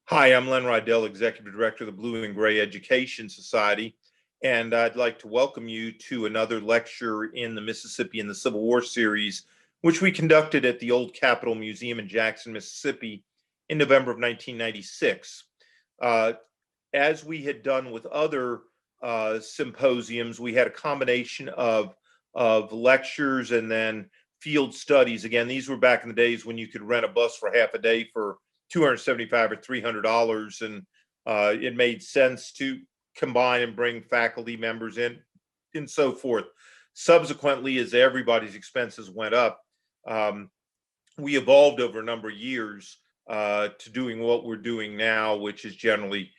Hi, I'm Len Rydell, Executive Director of the Blue and Gray Education Society, and I'd like to welcome you to another lecture in the Mississippi and the Civil War series, which we conducted at the Old Capitol Museum in Jackson, Mississippi in November of 1996. As we had done with other symposiums, we had a combination of lectures and then field studies. Again, these were back in the days when you could rent a bus for half a day for $275 or $300, and it made sense to combine and bring faculty members in and so forth. Subsequently, as everybody's expenses went up, we evolved over a number of years to doing what we're doing now, which is generally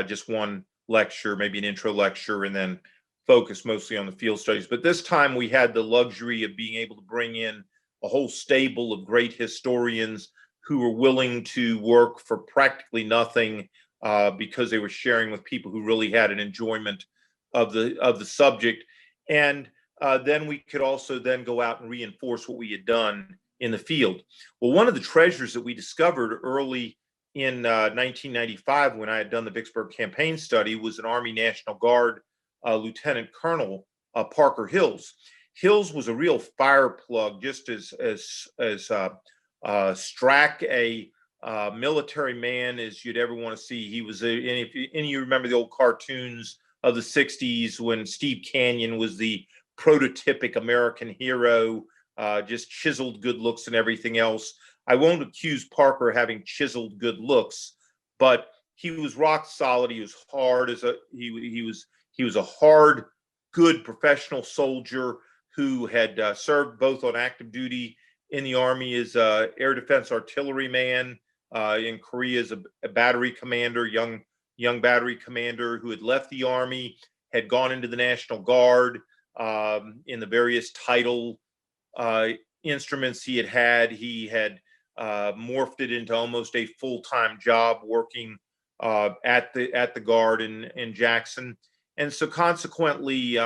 just one lecture, maybe an intro lecture, and then focus mostly on the field studies. But this time we had the luxury of being able to bring in a whole stable of great historians who were willing to work for practically nothing because they were sharing with people who really had an enjoyment of the subject. And then we could also then go out and reinforce what we had done in the field. Well, one of the treasures that we discovered early in 1995 when I had done the Vicksburg campaign study was an Army National Guard Lieutenant Colonel, Parker Hills. Hills was a real fire plug, just as Strack a military man as you'd ever want to see. He was, and if you remember the old cartoons of the 60s when Steve Canyon was the prototypic American hero, just chiseled good looks and everything else. I won't accuse Parker of having chiseled good looks, but he was rock solid. He was hard he was a hard, good professional soldier who had served both on active duty in the Army as air defense artilleryman, in Korea as a battery commander, young battery commander who had left the Army, had gone into the National Guard in the various title instruments he had. He had morphed it into almost a full-time job working at the Guard in Jackson. And so consequently,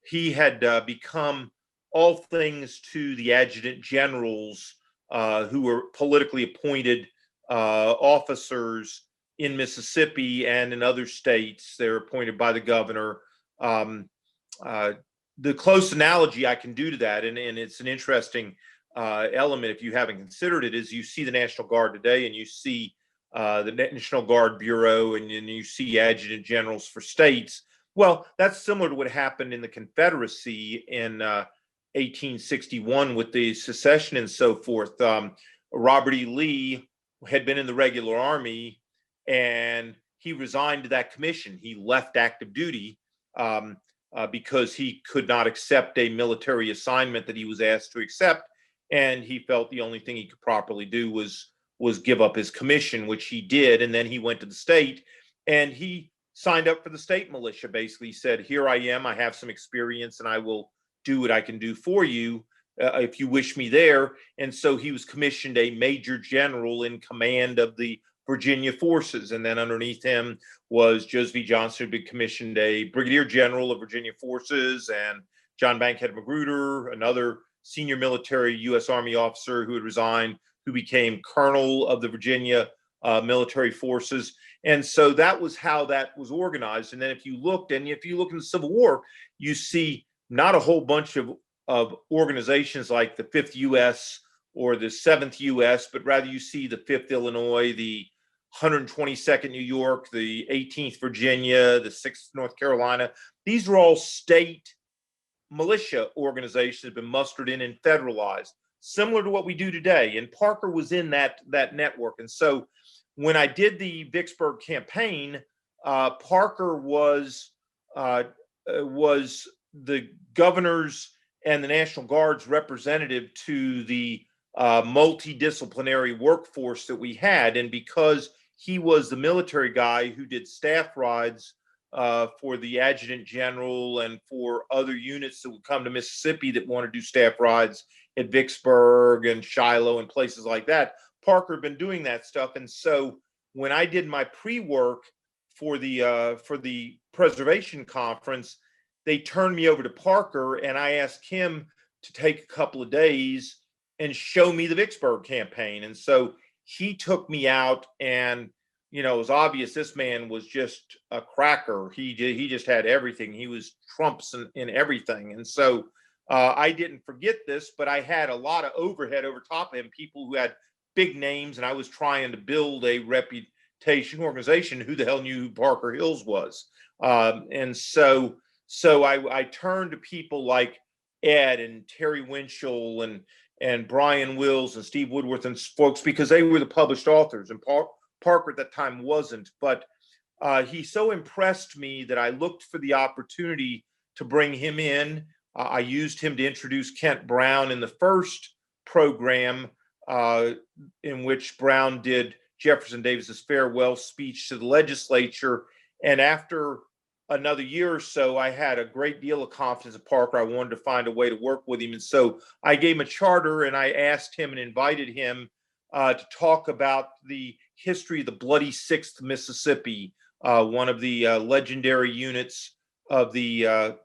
he had become all things to the adjutant generals who were politically appointed officers in Mississippi and in other states. They're appointed by the governor. The close analogy I can do to that, and it's an interesting element if you haven't considered it, is you see the National Guard today and you see the National Guard Bureau and you see adjutant generals for states. Well, that's similar to what happened in the Confederacy in 1861 with the secession and so forth. Robert E. Lee had been in the regular army and he resigned to that commission. He left active duty because he could not accept a military assignment that he was asked to accept. And he felt the only thing he could properly do was give up his commission, which he did. And then he went to the state and he signed up for the state militia. Basically said, here I am, I have some experience and I will do what I can do for you if you wish me there. And so he was commissioned a major general in command of the Virginia forces. And then underneath him was Joseph V. Johnson, who had been commissioned a brigadier general of Virginia forces, and John Bankhead Magruder, another senior military U.S. Army officer who had resigned, who became colonel of the Virginia military forces. And so that was how that was organized. And then if you look in the Civil War, you see not a whole bunch of organizations like the 5th U.S. or the 7th U.S., but rather you see the 5th Illinois, the 122nd New York, the 18th Virginia, the 6th North Carolina. These are all state militia organizations that have been mustered in and federalized, similar to what we do today. And Parker was in that network. And so when I did the Vicksburg campaign, Parker was the governor's and the National Guard's representative to the multidisciplinary workforce that we had. And because he was the military guy who did staff rides for the adjutant general and for other units that would come to Mississippi that want to do staff rides at Vicksburg and Shiloh and places like that, Parker had been doing that stuff. And so when I did my pre-work for the preservation conference, they turned me over to Parker and I asked him to take a couple of days and show me the Vicksburg campaign. And so he took me out and it was obvious this man was just a cracker. He just had everything. He was trumps in everything. And so I didn't forget this, but I had a lot of overhead over top of him, people who had big names, and I was trying to build a reputation organization. Who the hell knew who Parker Hills was? And so I turned to people like Ed and Terry Winchell and Brian Wills and Steve Woodworth and folks, because they were the published authors, and Parker at that time wasn't. But he so impressed me that I looked for the opportunity to bring him in. I used him to introduce Kent Brown in the first program, in which Brown did Jefferson Davis's farewell speech to the legislature. And after another year or so, I had a great deal of confidence in Parker. I wanted to find a way to work with him. And so I gave him a charter, and I asked him and invited him to talk about the history of the Bloody Sixth Mississippi, one of the legendary units of the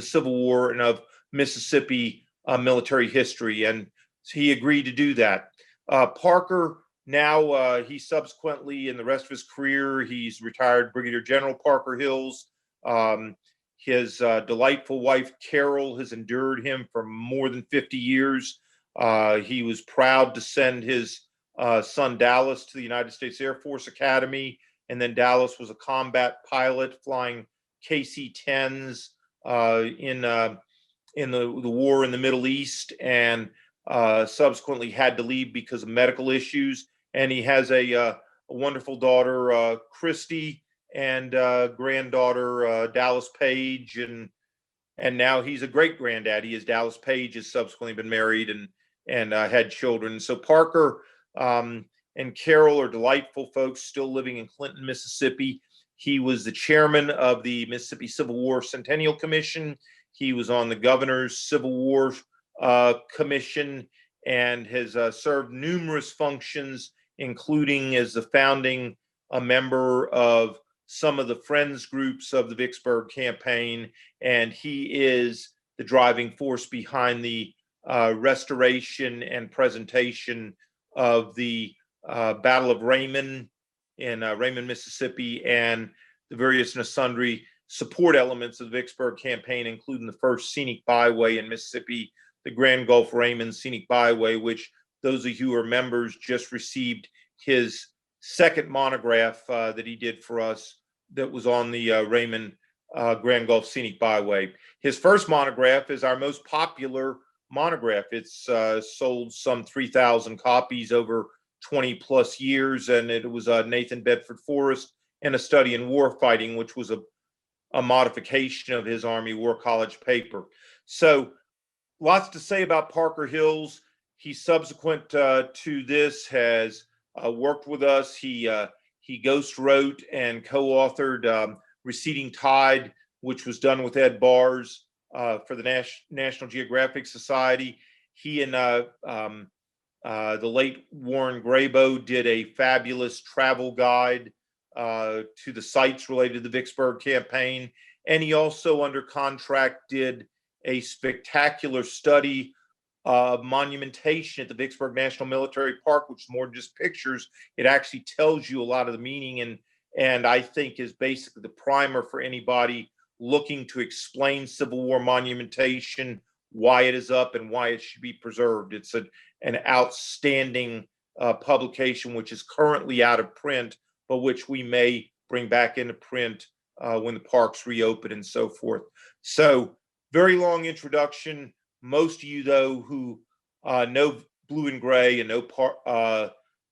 Civil War and of Mississippi military history. And he agreed to do that. Parker, now he subsequently, in the rest of his career, he's retired Brigadier General Parker Hills. His delightful wife, Carol, has endured him for more than 50 years. He was proud to send his son Dallas to the United States Air Force Academy, and then Dallas was a combat pilot flying KC-10s in the war in the Middle East, and subsequently had to leave because of medical issues. And he has a wonderful daughter, Christy, and granddaughter, Dallas Page, and now he's a great granddaddy, as Dallas Page has subsequently been married and had children. So Parker and Carol are delightful folks still living in Clinton, Mississippi. He was the chairman of the Mississippi Civil War Centennial Commission. He was on the governor's Civil War Commission, and has served numerous functions, including as the founding member of some of the friends groups of the Vicksburg campaign. And he is the driving force behind the restoration and presentation of the Battle of Raymond in Raymond, Mississippi, and the various and sundry support elements of the Vicksburg campaign, including the first scenic byway in Mississippi, the Grand Gulf Raymond Scenic Byway, which those of you who are members just received his second monograph that he did for us that was on the Raymond Grand Gulf Scenic Byway. His first monograph is our most popular monograph. It's sold some 3,000 copies over 20 plus years, and it was Nathan Bedford Forrest and a Study in War Fighting, which was a modification of his Army War College paper. So lots to say about Parker Hills. He subsequent to this has worked with us. He ghost wrote and co-authored Receding Tide, which was done with Ed Bars for the National Geographic Society. He and the late Warren Graybo did a fabulous travel guide to the sites related to the Vicksburg campaign. And he also, under contract, did a spectacular study of monumentation at the Vicksburg National Military Park, which is more than just pictures. It actually tells you a lot of the meaning, and I think is basically the primer for anybody looking to explain Civil War monumentation, why it is up and why it should be preserved. It's an outstanding publication, which is currently out of print, but which we may bring back into print when the parks reopen and so forth. So very long introduction. Most of you, though, who know Blue and Gray and know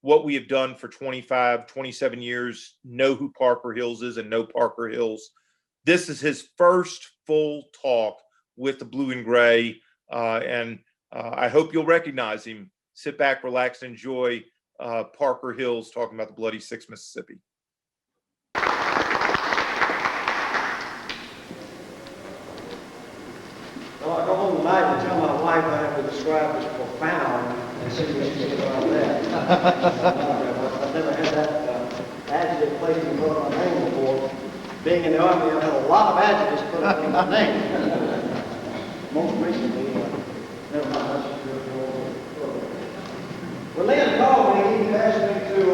what we have done for 25, 27 years, know who Parker Hills is and know Parker Hills. This is his first full talk with the Blue and Gray, and I hope you'll recognize him. Sit back, relax, and enjoy Parker Hills talking about the Bloody Sixth Mississippi. Well, I go home tonight and tell my wife I have to describe as profound and see what she thinks about that. I've never had that adjective placed in front of my name before. Being in the Army, I've had a lot of adjectives put up in my name. Most recently, never mind, that's just When Lynn called me, he asked me to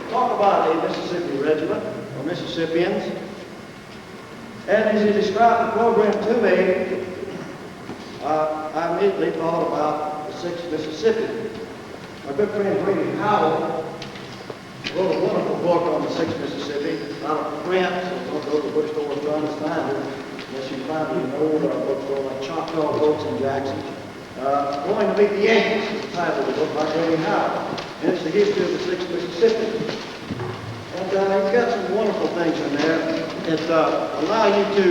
talk Valley, Mississippi Regiment, or Mississippians. And as he described the program to me, I immediately thought about the 6th Mississippi. My good friend Brady Howell wrote a wonderful book on the 6th Mississippi, out of print, so don't go to the bookstore trying to find it, unless you find it in an old bookstore like Choctaw Books in Jackson. Going to Meet the Yankees is the title of the book by Brady Howell, and it's the history of the 6th Mississippi. And he's got some wonderful things in there that allow you to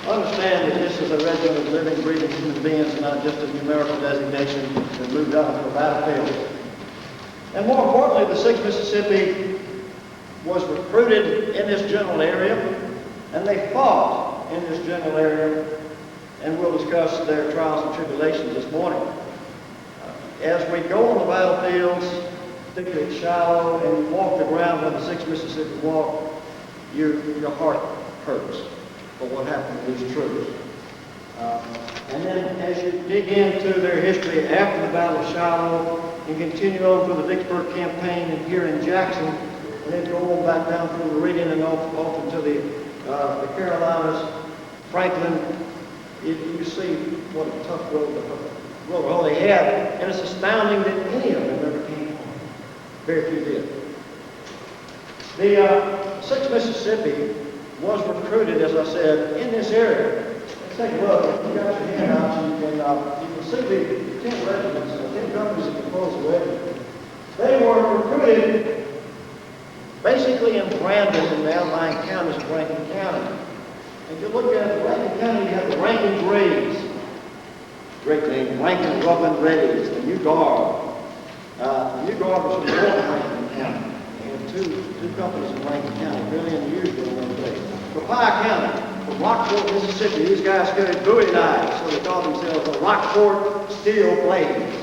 understand that this is a regiment of living, breathing human beings and not just a numerical designation that moved out to the battlefield. And more importantly, the 6th Mississippi was recruited in this general area, and they fought in this general area, and we'll discuss their trials and tribulations this morning. As we go on the battlefields, particularly at Shiloh, and you walk the ground where the 6th Mississippi walked, your heart hurts for what happened to these troops. And then as you dig into their history after the Battle of Shiloh, and continue on through the Vicksburg campaign and here in Jackson, and then go on back down through Meridian and off into the Carolinas, Franklin, you see what a tough road they had, and it's astounding that any of them ever came home. Very few did. The 6th Mississippi was recruited, as I said, in this area. Let's take a look. If you got your hand out, you can see the 10 regiments, 10 companies that compose the regiment. They were recruited basically in Brandon and the outlying counties of Rankin County. If you look at Rankin County, you have the Rankin Grays, great name, Rankin Ruffin Reddies, the New Guard. The New Guard was from North Rankin County. They had two companies in Rankin County, really unusual in those days. Pie County, from Rockport, Mississippi, these guys carried Bowie knives, so they called themselves the Rockport Steel Blades.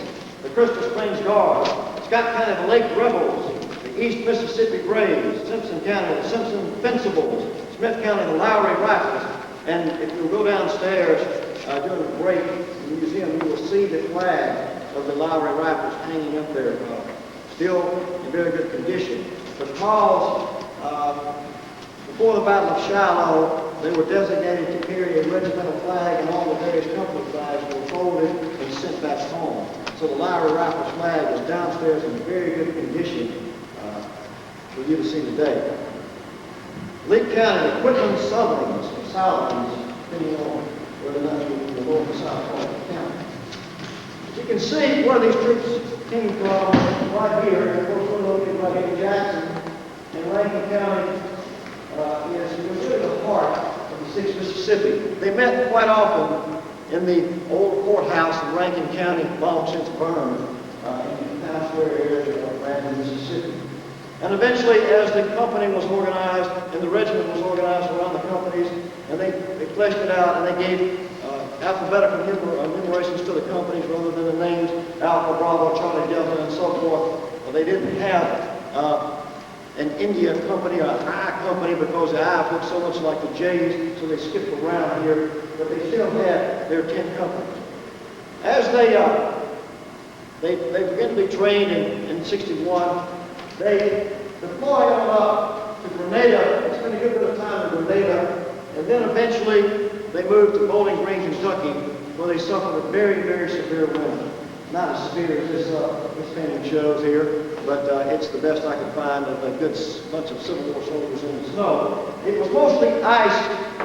The Crystal Springs Guard, Scott County, the Lake Rebels, the East Mississippi Braves, Simpson County, the Simpson Fencibles, Smith County, the Lowry Rifles. And if you'll go downstairs during the break in the museum, you will see the flag of the Lowry Rifles hanging up there, still in very good condition. Because before the Battle of Shiloh, they were designated to carry a regimental flag, and all the various company flags were folded and sent back home. So the Lowry Rifles flag is downstairs in very good condition for you to see today. Lee County, the Quitman Southerns, depending on whether or not you're in the north or south part of the county. You can see where these troops came from right here. Of course, we're located right here in Jackson, and Rankin County is really the heart of the 6th Mississippi. They met quite often in the old courthouse in Rankin County, long since burned, in the town square area of Brandon, Mississippi. And eventually, as the company was organized and the regiment was organized around the companies, and they fleshed it out and they gave alphabetical numerations to the companies rather than the names Alpha, Bravo, Charlie, Delta, and so forth. Well, they didn't have an India company or an I company because the I looked so much like the J's, so they skipped around here, but they still had their 10 companies. As they began to be trained in 61, they deployed on up to Grenada. They spent a good bit of time in Grenada, and then eventually they moved to Bowling Green, Kentucky, where they suffered a very, very severe winter. Not as severe as this painting shows here, but it's the best I could find of a good bunch of Civil War soldiers in the snow. It was mostly ice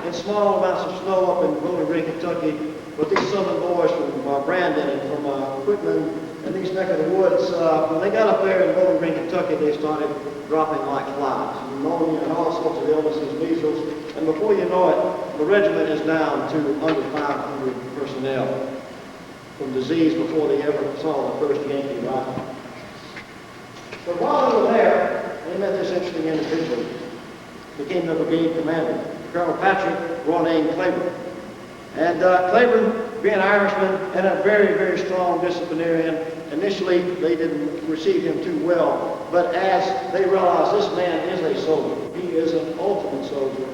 and small amounts of snow up in Bowling Green, Kentucky, but these southern boys from Brandon and from Quitman and these neck of the woods, when they got up there in Bowling Green, Kentucky, they started dropping like flies. Pneumonia and all sorts of illnesses, measles, and before you know it, the regiment is down to under 500 personnel from disease before they ever saw the first Yankee rifle. But while they were there, they met this interesting individual, became their brigade commander, Colonel Patrick Ronayne Claiborne. And Claiborne, being an Irishman and a very, very strong disciplinarian, initially they didn't receive him too well, but as they realized this man is a soldier, he is an ultimate soldier,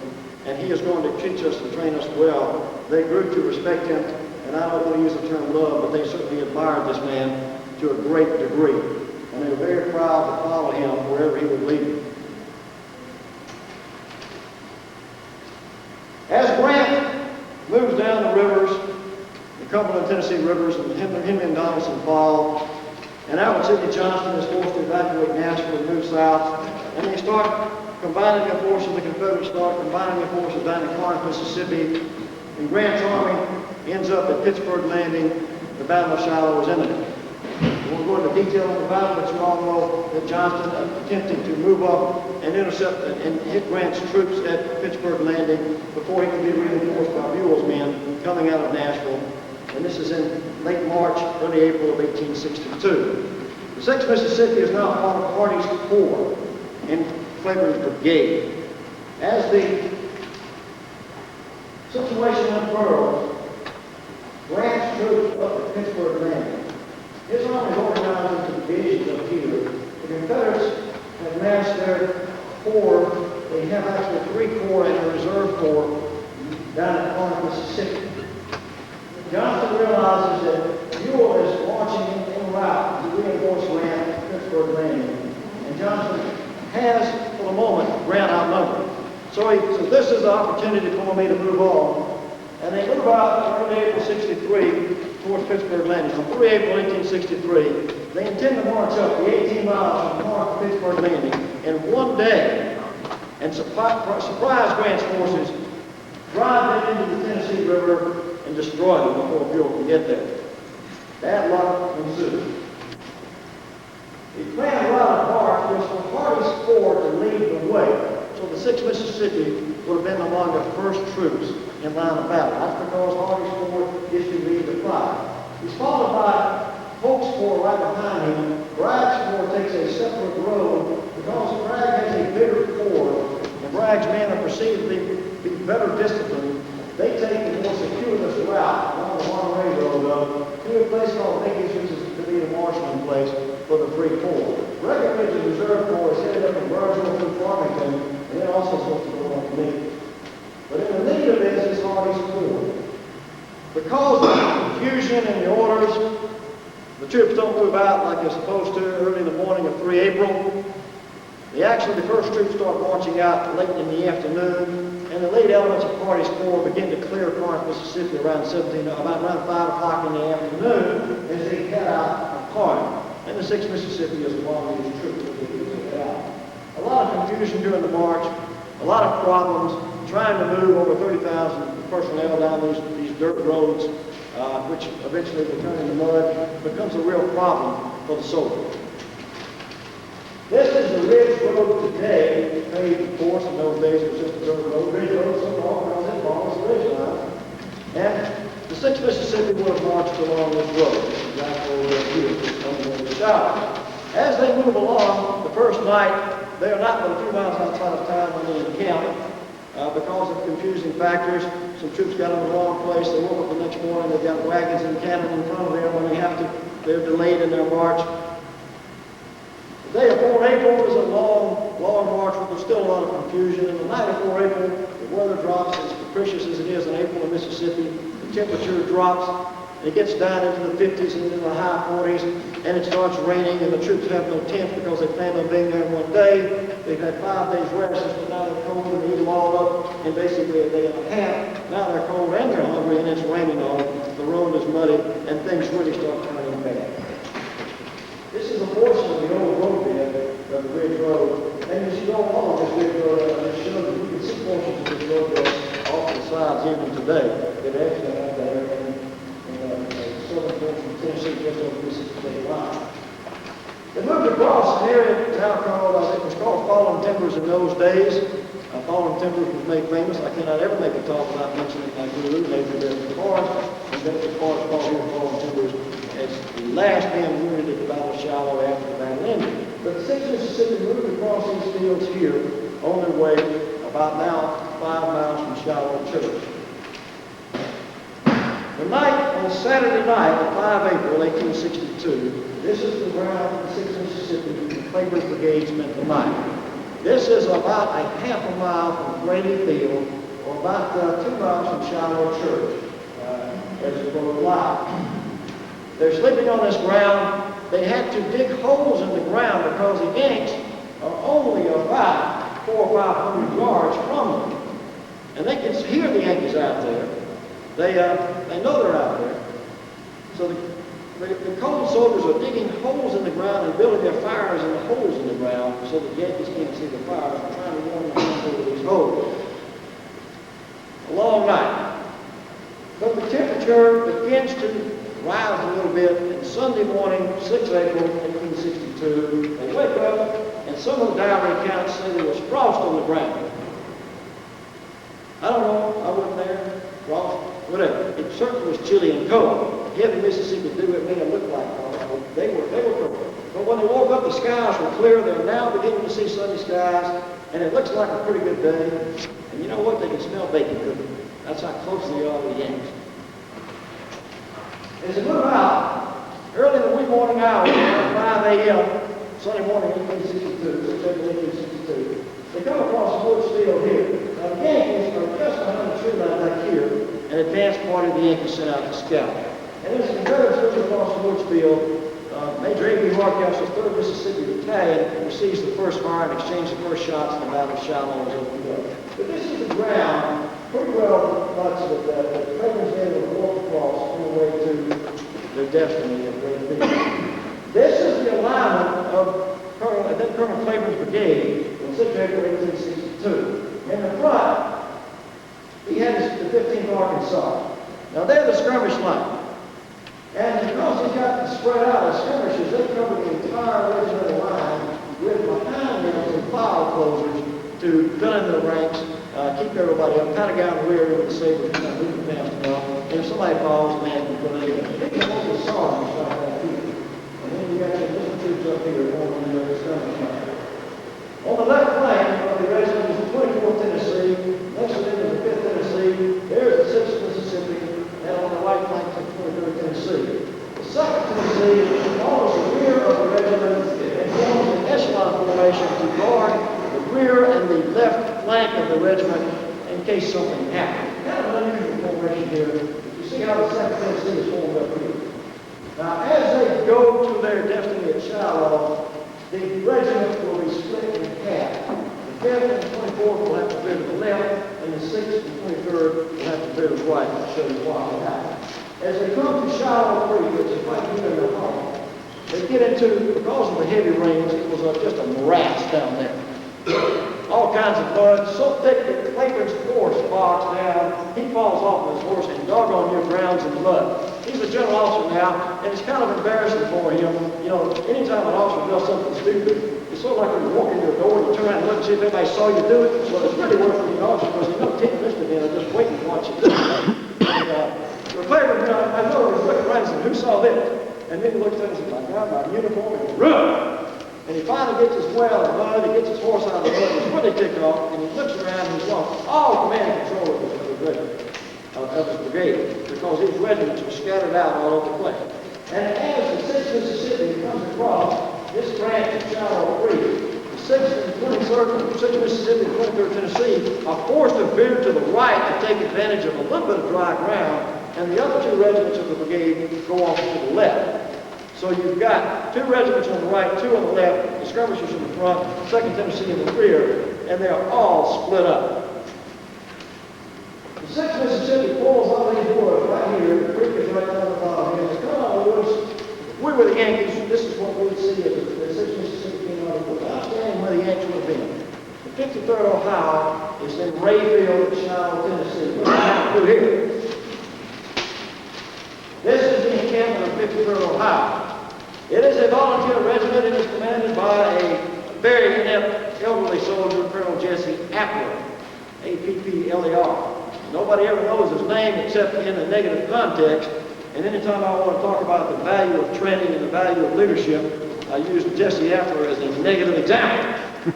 and he is going to teach us and train us well, they grew to respect him, and I don't want to use the term love, but they certainly admired this man to a great degree, and they were very proud to follow him wherever he would lead them. Cumberland, Tennessee rivers and the Henry and Donaldson Fall. And Albert Sidney Johnston is forced to evacuate Nashville and move south. And they start combining their forces, the Confederates start combining their forces down in Corinth, Mississippi. And Grant's army ends up at Pittsburgh Landing. The Battle of Shiloh is imminent. We won't go into detail on the battle, but you all know that Johnston attempted to move up and intercept and hit Grant's troops at Pittsburgh Landing before he could be reinforced by Buell's men coming out of Nashville. And this is in late March, early April of 1862. The 6th Mississippi is now part of Hardee's Corps in Cleburne's brigade. As the situation unfurls, Grant's troops up at Pittsburgh Landing. His army is organized into divisions up here. The Confederates have massed their corps. They have actually 3 corps and a reserve corps down at Corinth, Mississippi. Johnston realizes that Buell is marching en route to reinforce Grant at Pittsburgh Landing. And Johnston has, for the moment, Grant outnumbered. So he says, this is the opportunity for me to move on. And they move out early April 63 towards Pittsburgh Landing. On 3 April 1863, they intend to march up the 18 miles from Corinth to Pittsburgh Landing in one day and surprise Grant's forces, drive them into the Tennessee River, and destroy them before Buell can get there. Bad luck ensued. The planned route of march was for Hardee's Corps to lead the way, so the 6th Mississippi would have been among the first troops in line of battle. That's because Hardee's Corps issued leave to fly. He's followed by Polk's Corps right behind him. Bragg's Corps takes a separate road because Bragg has a bigger corps, and Bragg's men are perceived to be better disciplined. They take the more circuitous route along the Monterey Road to a place called Lincoln, which is to be the marshalling place for the Free Corps. Breckinridge's Reserve Corps is headed up from Burnsville through Farmington, and then also supposed to go on to Lincoln. But in the lead of this is Hardee's Corps. Because of the confusion in the orders, the troops don't move out like they're supposed to early in the morning of 3 April. The first troops start marching out late in the afternoon, and the late elements of Hardee's Corps begin to clear Corinth, Mississippi around 5 o'clock in the afternoon as they head out of Corinth. And the 6th Mississippi is among these troops that they head out. A lot of confusion during the march, a lot of problems, trying to move over 30,000 personnel down these dirt roads, which eventually will turn into mud, becomes a real problem for the soldiers. This is the Ridge Road today, paved, of course, in those days it was just a dirt road. Ridge Road, so long because it follows the ridge line. And the 6th Mississippi would have marched along this road. This is exactly where here, on the south. As they move along, the first night, they are not but a few miles outside of town when they encamped. Because of confusing factors, some troops got in the wrong place. They woke up the next morning, they've got wagons and cannon in front of them when they're delayed in their march. The day of 4 April is a long march, but there's still a lot of confusion. And the night of 4 April, the weather drops as capricious as it is in April in Mississippi. The temperature drops, and it gets down into the 50s and into the high 40s, and it starts raining, and the troops have no tents because they planned on being there in one day. They've had 5 days rations, but now they're cold and they eat them all up in basically a day and a half. Now they're cold and they're hungry, and it's raining on them. The road is muddy, and things really start turning bad. This is a portion of the old road bed of the Ridge Road. And as you go along this Ridge Road, I just showed you, you can see portions of this road bed off the sides even today. It actually have there in the southern portion of Tennessee, just over the Mississippi State line. They moved across an area now called, I think it was called Fallen Timbers in those days. Fallen Timbers was made famous. I cannot ever make a talk without mentioning my guru, Major Desmond Forrest. And Desmond Forrest called here Fallen Timbers as the last man wounded at the Battle of Shiloh after the battle ended. But the 6th Mississippi moved across these fields here on their way about now 5 miles from Shiloh Church. The night on Saturday night of 5 April 1862, this is the ground of the 6th Mississippi the Claiborne Brigade spent the night. This is about a half a mile from Grady Field, or about 2 miles from Shiloh Church, as the road lies. They're sleeping on this ground. They had to dig holes in the ground because the Yanks are only about 400 or 500 yards from them. And they can hear the Yankees out there. They know they're out there. So the cold soldiers are digging holes in the ground and building their fires in the holes in the ground so the Yankees can't see the fires and trying to warm them over these holes. A long night. But the temperature begins to rise a little bit, and Sunday morning, 6 April 1862, they wake up, and some of the diary accounts say there was frost on the ground. I don't know, I wasn't there, frost, whatever. It certainly was chilly and cold. Heavy Mississippi dew, it may have looked like frost, but they were cold. But when they woke up, the skies were clear. They're now beginning to see sunny skies, and it looks like a pretty good day. And you know what? They can smell bacon cooking. That's how close they are to the Yankees. As they move out, early in the wee morning hours, around 5 a.m., Sunday morning, 1862, September 1862, they come across a woods field here. Now, the Yankees are just behind the tree line back here, an advance party of the Yankees sent out to scout. And as the Confederates move across the woods field, Major A.B. Hardcastle's 3rd Mississippi Battalion receives the first fire and exchanges the first shots in the Battle of Shiloh as opened up. But this is the ground pretty well much that the President's men will walk across on the way to their destiny of Great Peace. This is the alignment of Colonel Claiborne's brigade in 6 April 1862. In the front, he had the 15th Arkansas. Now they're the skirmish line. And because he's got them spread out as skirmishers, they cover the entire regimental line with behind them some file closers to fill in their ranks, keep everybody up, kind of got in the rear with the sabers, kind of moving fast enough. And if somebody falls, the man can put it in. These are all the sergeants right back here. And then you got your little troops up here going on the skirmish line. On the left flank of the regiment is the 24th Tennessee. Next to them is the 5th Tennessee. There's the 6th Mississippi. And on the right flank is the 23rd Tennessee. The 2nd Tennessee follows the rear of the regiment and forms an echelon formation to guard the rear and the left flank of the regiment in case something happened. Kind of an unusual formation here. You see how the 2nd Tennessee is formed up here. Now, as they go to their destiny at Shiloh, the regiment will be split in half. The 5th and the 24th will have to veer to the left, and the 6th and 23rd will have to veer to the right. I'll show you why that happens. As they come to Shiloh Creek, which is right here in the hall, they get into, because of the heavy rains, it was just a morass down there. All kinds of mud, so thick that Claiborne's horse bogs down. He falls off his horse and doggone near drowns in mud. He's a general officer now, and it's kind of embarrassing for him. You know, anytime an officer does something stupid, it's sort of like when you walk into a door and you turn around and look and see if anybody saw you do it. Well, it's really worth being an officer because you know 10 minutes to them are just waiting to watch you do it. So Claiborne, I know he's looking around and said, who saw this? And then he looks at it and says, I got my uniform and run! And he finally gets his well in the mud, he gets his horse out of the mud, he's really ticked off, and he looks around and he's lost all command and control of his regiment, of his brigade, because his regiments were scattered out all over the place. And as the 6th Mississippi comes across this branch of Shiloh Creek, the 6th and 23rd, 6th Mississippi and 23rd Tennessee are forced to veer to the right to take advantage of a little bit of dry ground, and the other 2 regiments of the brigade go off to the left. So you've got 2 regiments on the right, 2 on the left, the skirmishers in the front, 2nd Tennessee in the rear, and they are all split up. The 6th Mississippi pulls all these woods right here. The creek is right down the bottom here. They come out of the woods. If we were the Yankees, this is what we would see as the 6th Mississippi came out of the woods. Outstanding where the Yankees would have been. The 53rd Ohio is in Rayfield, Shiloh, Tennessee. What do we have to do here? This is the encampment of 53rd Ohio. It is a volunteer regiment. It is commanded by a very inept elderly soldier, Colonel Jesse Appler, A-P-P-L-E-R. Nobody ever knows his name except in a negative context. And anytime I want to talk about the value of training and the value of leadership, I use Jesse Appler as a negative example.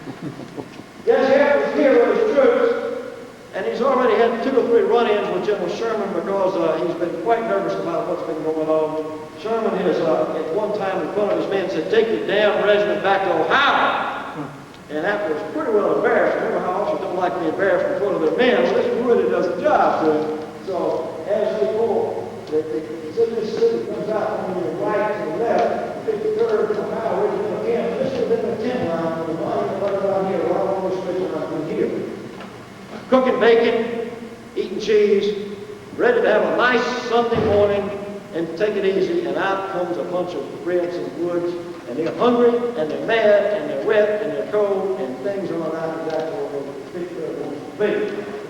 Jesse Appler is here with his troops, and he's already had 2 or 3 run-ins with General Sherman because he's been quite nervous about what's been going on. Sherman has, at one time in front of his men, said, take the damn regiment back to Ohio. And that was pretty well embarrassed. Remember how officers don't like to be embarrassed in front of their men. Well, this really does the job to him. So as they pull, the 6th Mississippi comes out from the right to the left, the 53rd Ohio Regiment again. This would have been the 10 line, but the line right around here, right on the straight line from here. Cooking bacon, eating cheese, ready to have a nice Sunday morning and take it easy, and out comes a bunch of Reds and Woods, and they're hungry, and they're mad, and they're wet, and they're cold, and things are not exactly what the 53rd wants to be.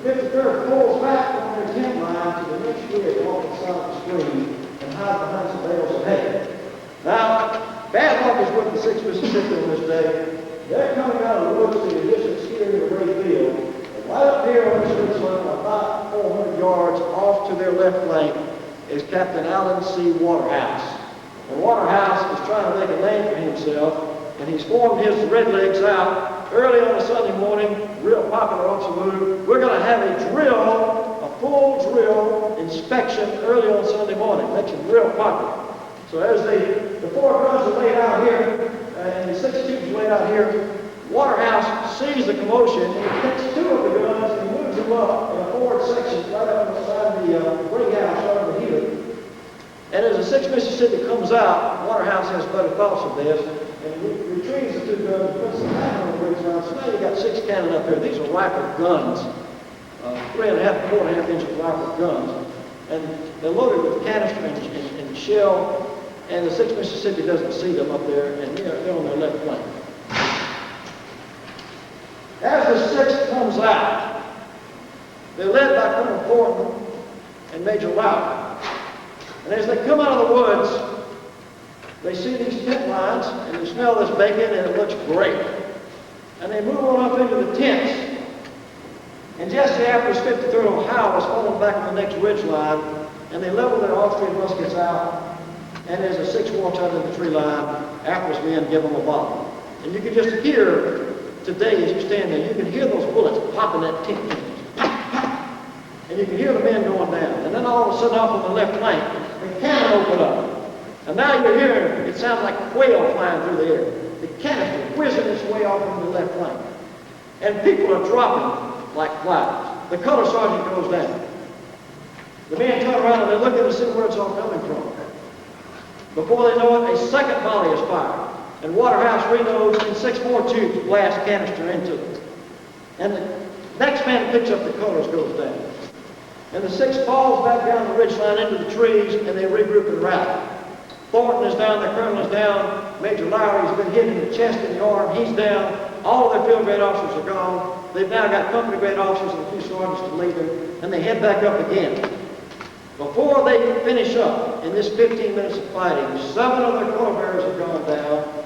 The 53rd pulls back on their tent line to the next ridge off the side of the screen and hides behind some bales of hay. Now, bad luck is with the 6th Mississippi on this day. They're coming out of the woods to the distant exterior of the Ray Field, and right up here on this ridge line, about 400 yards off to their left flank, is Captain Allen C. Waterhouse. And Waterhouse is trying to make a name for himself, and he's formed his Redlegs out early on a Sunday morning, real popular on Saluda. We're going to have a drill, a full drill inspection early on Sunday morning. Makes it real popular. So as the 4 guns are laid out here, and the 6 tubes are laid out here, Waterhouse sees the commotion, and he takes 2 of the guns and moves them up in a forward section right up on the side of the ring house under the heater. And as the 6th Mississippi comes out, Waterhouse has better thoughts of this, and he retrieves the 2 guns and puts them back on the ridge line. So now you've got 6 cannon up here. These are rifled guns, 3.5 to 4.5 inch rifled guns, and they're loaded with canister and shell. And the 6th Mississippi doesn't see them up there, and they're on their left flank. As the 6th comes out, they're led by Colonel Thornton and Major Lowry. And as they come out of the woods, they see these tent lines, and they smell this bacon, and it looks great. And they move on up into the tents. And just after his 53rd Ohio was falling back on the next ridge line, and they level their Austrian muskets out. And as the 6th walks out of the tree line, Apple's men give them a volley. And you can just hear today as you stand there, you can hear those bullets popping that tent. Pop, pop. And you can hear the men going down. And then all of a sudden off on the left flank, the cannon open up. And now you're hearing, it sounds like a quail flying through the air. The canister whizzing its way off on the left flank. And people are dropping like flies. The color sergeant goes down. The men turn around and they're looking to see where it's all coming from. Before they know it, a second volley is fired. And Waterhouse reloads, and 6 more tubes blast canister into it. And the next man that picks up the colors goes down. And the 6th falls back down the ridgeline into the trees, and they regroup and rally. Thornton is down, the colonel is down, Major Lowry's been hit in the chest and the arm, he's down. All of their field grade officers are gone. They've now got company grade officers and a few sergeants to lead them, and they head back up again. Before they finish up in this 15 minutes of fighting, 7 of their color bearers have gone down,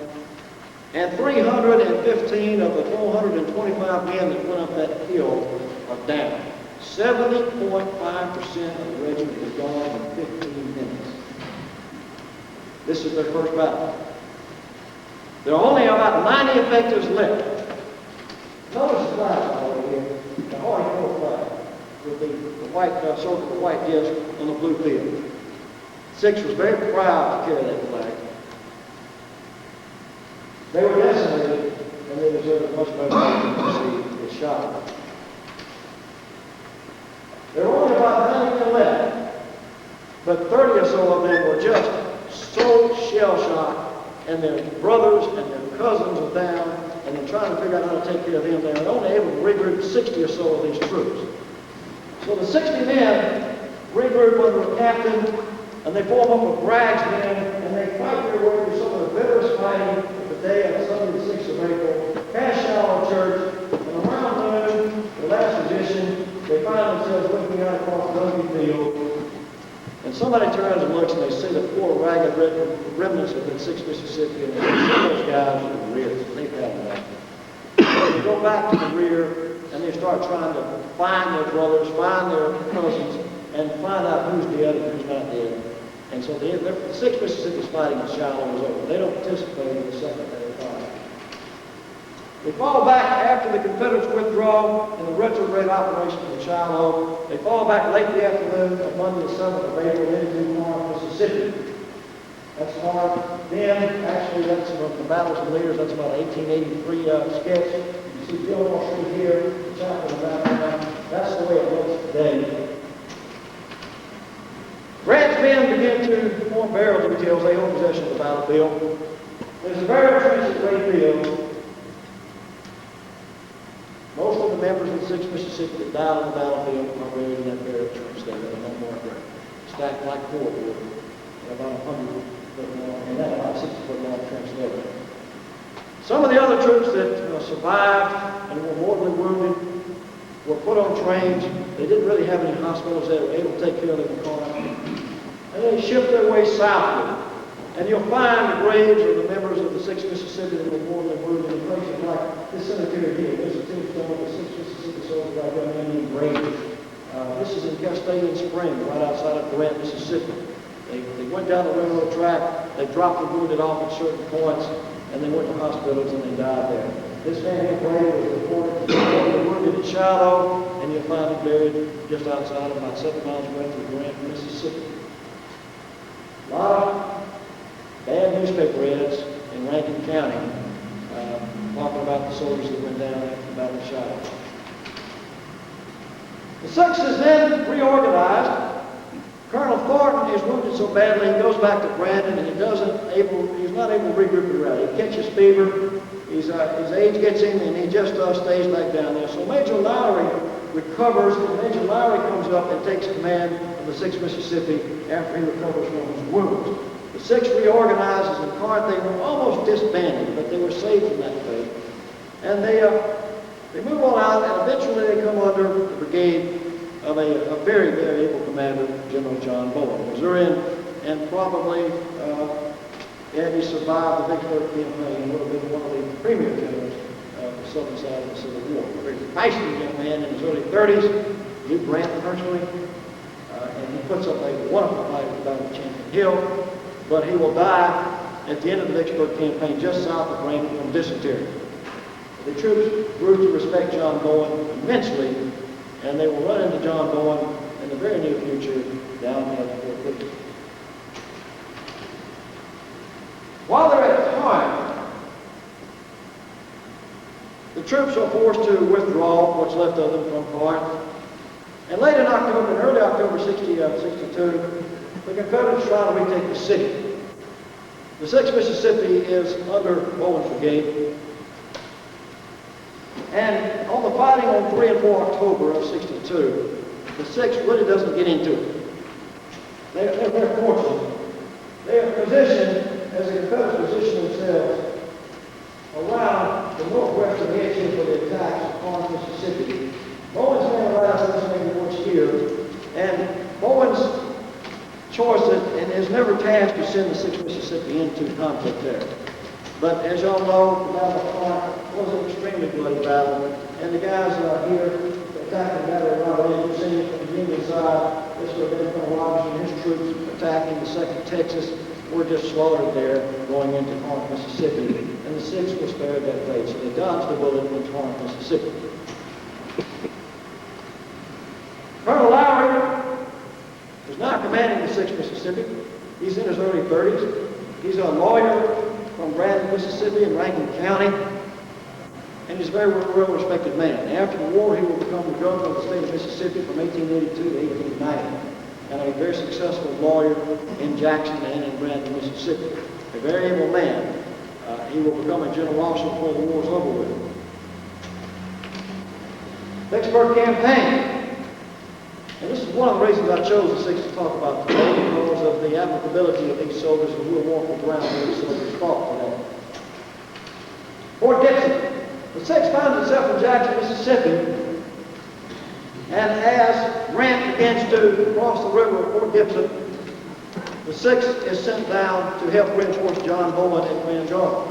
and 315 of the 425 men that went up that hill are down. 70.5% of the regiment is gone in 15 minutes. This is their first battle. There are only about 90 effectives left. Notice the flag over here, the Holy flag, with the white circle, the white disc on the blue field. 6 was very proud to carry that flag. They were decimated, and they deserved much better than to see it shot. There were only about 90 left, but 30 or so of them were just so shell-shocked, and their brothers and their cousins are down, and they're trying to figure out how to take care of them. They were only able to regroup 60 or so of these troops. So the 60 men regroup under a captain, and they form up a Bragg's men, and they fight their way through some of the bitterest fighting of the day on Sunday the 6th of April, past Shallow Church, and around noon, the last position, they find themselves looking out across Dungy Field, and somebody turns and looks, and they see the poor ragged remnants of the 6th Mississippi, and they see those guys in the rear. They've had enough. So they go back to the rear, and they start trying to find their brothers, find their cousins, and find out who's dead and who's not dead. And so the 6th Mississippi's fighting in Shiloh is over. They don't participate in the second day of fighting. They fall back after the Confederates withdraw in the retrograde operation in Shiloh. They fall back late in the afternoon of Monday the 7th of April into North Mississippi. That's hard. Then, actually, that's the Battles and Leaders. That's about an 1883 sketch. You see Gilmore Street here, the chapel in the background. That's the way it looks today. Grant's men begin to form barrel details. They hold possession of the battlefield. There's a burial trench at Ray Field. Most of the members of the 6th Mississippi that died on the battlefield are buried in that burial trench there. They're no more grave. Stacked like cordwood. about 100 foot long, and that about 60 foot long trench there. Some of the other troops that survived and were mortally wounded were put on trains. They didn't really have any hospitals. They were able to take care of them in cars. And they shipped their way southward. And you'll find the graves of the members of the 6th Mississippi that were mortally wounded in places like this cemetery here. There's a tombstone of the 6th Mississippi soldier right there named Grave. This is in Castalian Springs, right outside of Grant, Mississippi. They went down the railroad track. They dropped the wounded off at certain points, and they went to hospitals and they died there. This man here, Grave, was reported to be wounded at Shiloh, and you'll find him buried just outside of about 7 miles west of Grant, Mississippi. A lot of bad newspaper ads in Rankin County talking about the soldiers that went down after the Battle of Shiloh. The 6th is then reorganized. Colonel Thornton is wounded so badly he goes back to Brandon and he's not able to regroup and rally. He catches fever, his age gets him, and he just stays back down there. So Major Lowry recovers, and Major Lowry comes up and takes command of the 6th Mississippi after he recovers from his wounds. The 6th reorganizes in Corinth. They were almost disbanded, but they were saved from that fate. And they move on out, and eventually they come under the brigade of a very, very able commander, General John Bowen. Missourian, and probably, had he survived the Vicksburg campaign, would have been one of the premier generals of the southern side of the Civil War. A very feisty young man in his early 30s, Duke Grant personally, and he puts up a wonderful fight at the Battle of Champion Hill, but he will die at the end of the Vicksburg campaign just south of Raymond from dysentery. The troops grew to respect John Bowen immensely, and they will run into John Bowen in the very near future down at Fort Pickett. While they're at Corinth, the troops are forced to withdraw what's left of them from Corinth. And late in October, in early October 62, the Confederates try to retake the city. The 6th Mississippi is under Bowen's brigade. And on the fighting on 3 and 4 October of 62, the 6th really doesn't get into it. They're very fortunate. They are positioned, as the Confederates position themselves, around the northwestern edge here for the attacks on Mississippi. Bowen's men are out listening to what's here, and Bowen's choice and is never tasked to send the 6th Mississippi into conflict there. But as y'all know, the Battle of Corinth was an extremely bloody battle, and the guys here attacking the battle of Robert, you've seen it from the Union side. This would have been Colonel Robinson and his troops attacking the 2nd Texas. Were just slaughtered there going into Corinth, Mississippi, and the 6th was spared that fate, so they dodged the bullet in Corinth, Mississippi. Colonel Lowry is now commanding the 6th Mississippi. He's in his early 30s. He's a lawyer from Brandon, Mississippi in Rankin County, and he's a very well-respected man. After the war, he will become the governor of the state of Mississippi from 1882 to 1890, and a very successful lawyer in Jackson and in Brandon, Mississippi. A very able man. He will become a general officer before the war is over with. Vicksburg campaign. And this is one of the reasons I chose the 6th to talk about today, because of the applicability of these soldiers who will walk the ground where these soldiers fought today. Fort Gibson. The 6th finds itself in Jackson, Mississippi, and as Grant begins to cross the river at Fort Gibson, the 6th is sent down to help reinforce John Bowen at Grand Gulf.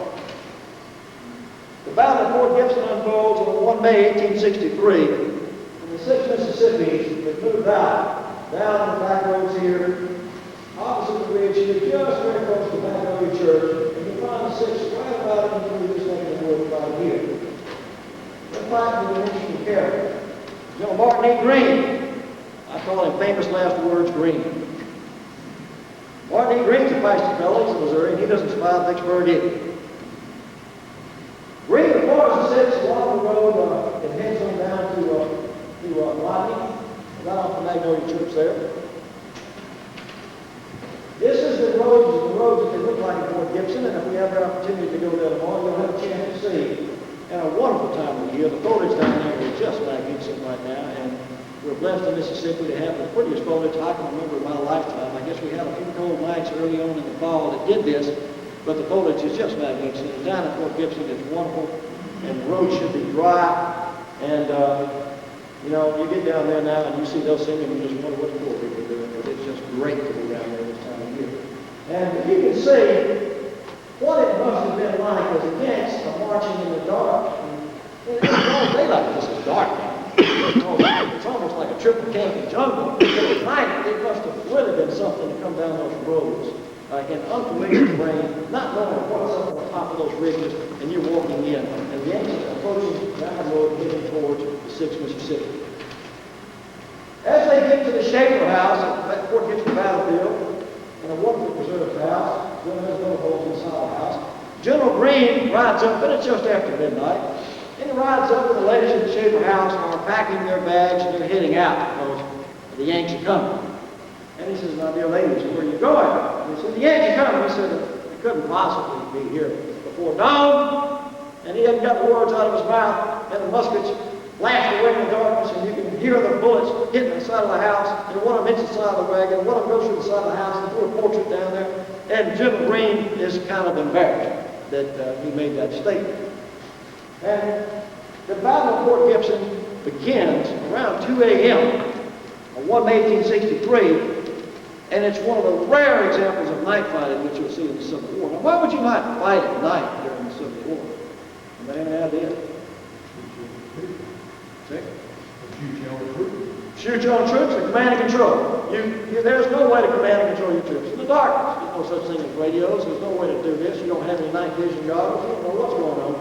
The Battle of Fort Gibson unfolds on 1 May 1863, and the 6th Mississippi has moved out down the back roads here, opposite the ridge here, just very close to Magnolia Church, and you find the 6th right about into this neck of the woods right here. They're fighting with an interesting character. General Martin E. Green. I call him famous last words Green. Martin E. Green's a feisty fellow. He's in Missouri, and he doesn't survive Vicksburg either. Green deploys the 6th along the road and heads on down to Rodney, right off the Magnolia Church there. This is the roads that they look like at Fort Gibson, and if we have the opportunity to go there tomorrow, you'll have a chance to see. And a wonderful time of the year. The foliage down there is just magnificent right now, and We're blessed in Mississippi to have the prettiest foliage I can remember in my lifetime. I guess we had a few cold nights early on in the fall that did this, but the foliage is just magnificent. And down at Fort Gibson, it's wonderful, and the roads should be dry. And, you know, you get down there now and you see those singing, and you just wonder what the poor people are doing, but it's just great to be down there this time of year. And you can see what it must have been like as the Yanks are marching in the dark. It's broad daylight. This is dark now. It's almost like a triple camping jungle. But at night, it must have really been something to come down those roads in unfamiliar terrain, not knowing what's up on top of those ridges, and you're walking in, and the Yankees are approaching down the road, heading towards the 6th Mississippi. As they get to the Schaefer House at Fort Gibson Battlefield, in a wonderful preserved house, there's no holes inside the house, General Greene rides up, but it's just after midnight, and he rides up with the ladies in the Schaefer House and are packing their bags and they're heading out because the Yanks are coming. And he says, "Now, dear ladies, where are you going?" And they said, "The Yanks are coming." He said, "They couldn't possibly be here before dawn." And he hadn't got the words out of his mouth, and the muskets flashed away in the darkness, and you can hear the bullets hitting the side of the house, and one of them hits the side of the wagon, one of them goes through the side of the house, and threw a portrait down there. And General Greene is kind of embarrassed that he made that statement. And the Battle of Fort Gibson begins around 2 a.m. on 1 May 1863, and it's one of the rare examples of night fighting that you'll see in the Civil War. Now, why would you not fight at night during the Civil War? Anybody have any idea? Shoot your own troops and command and control. There's no way to command and control your troops in the darkness. There's no such thing as radios. There's no way to do this. You don't have any night vision goggles. You don't know what's going on.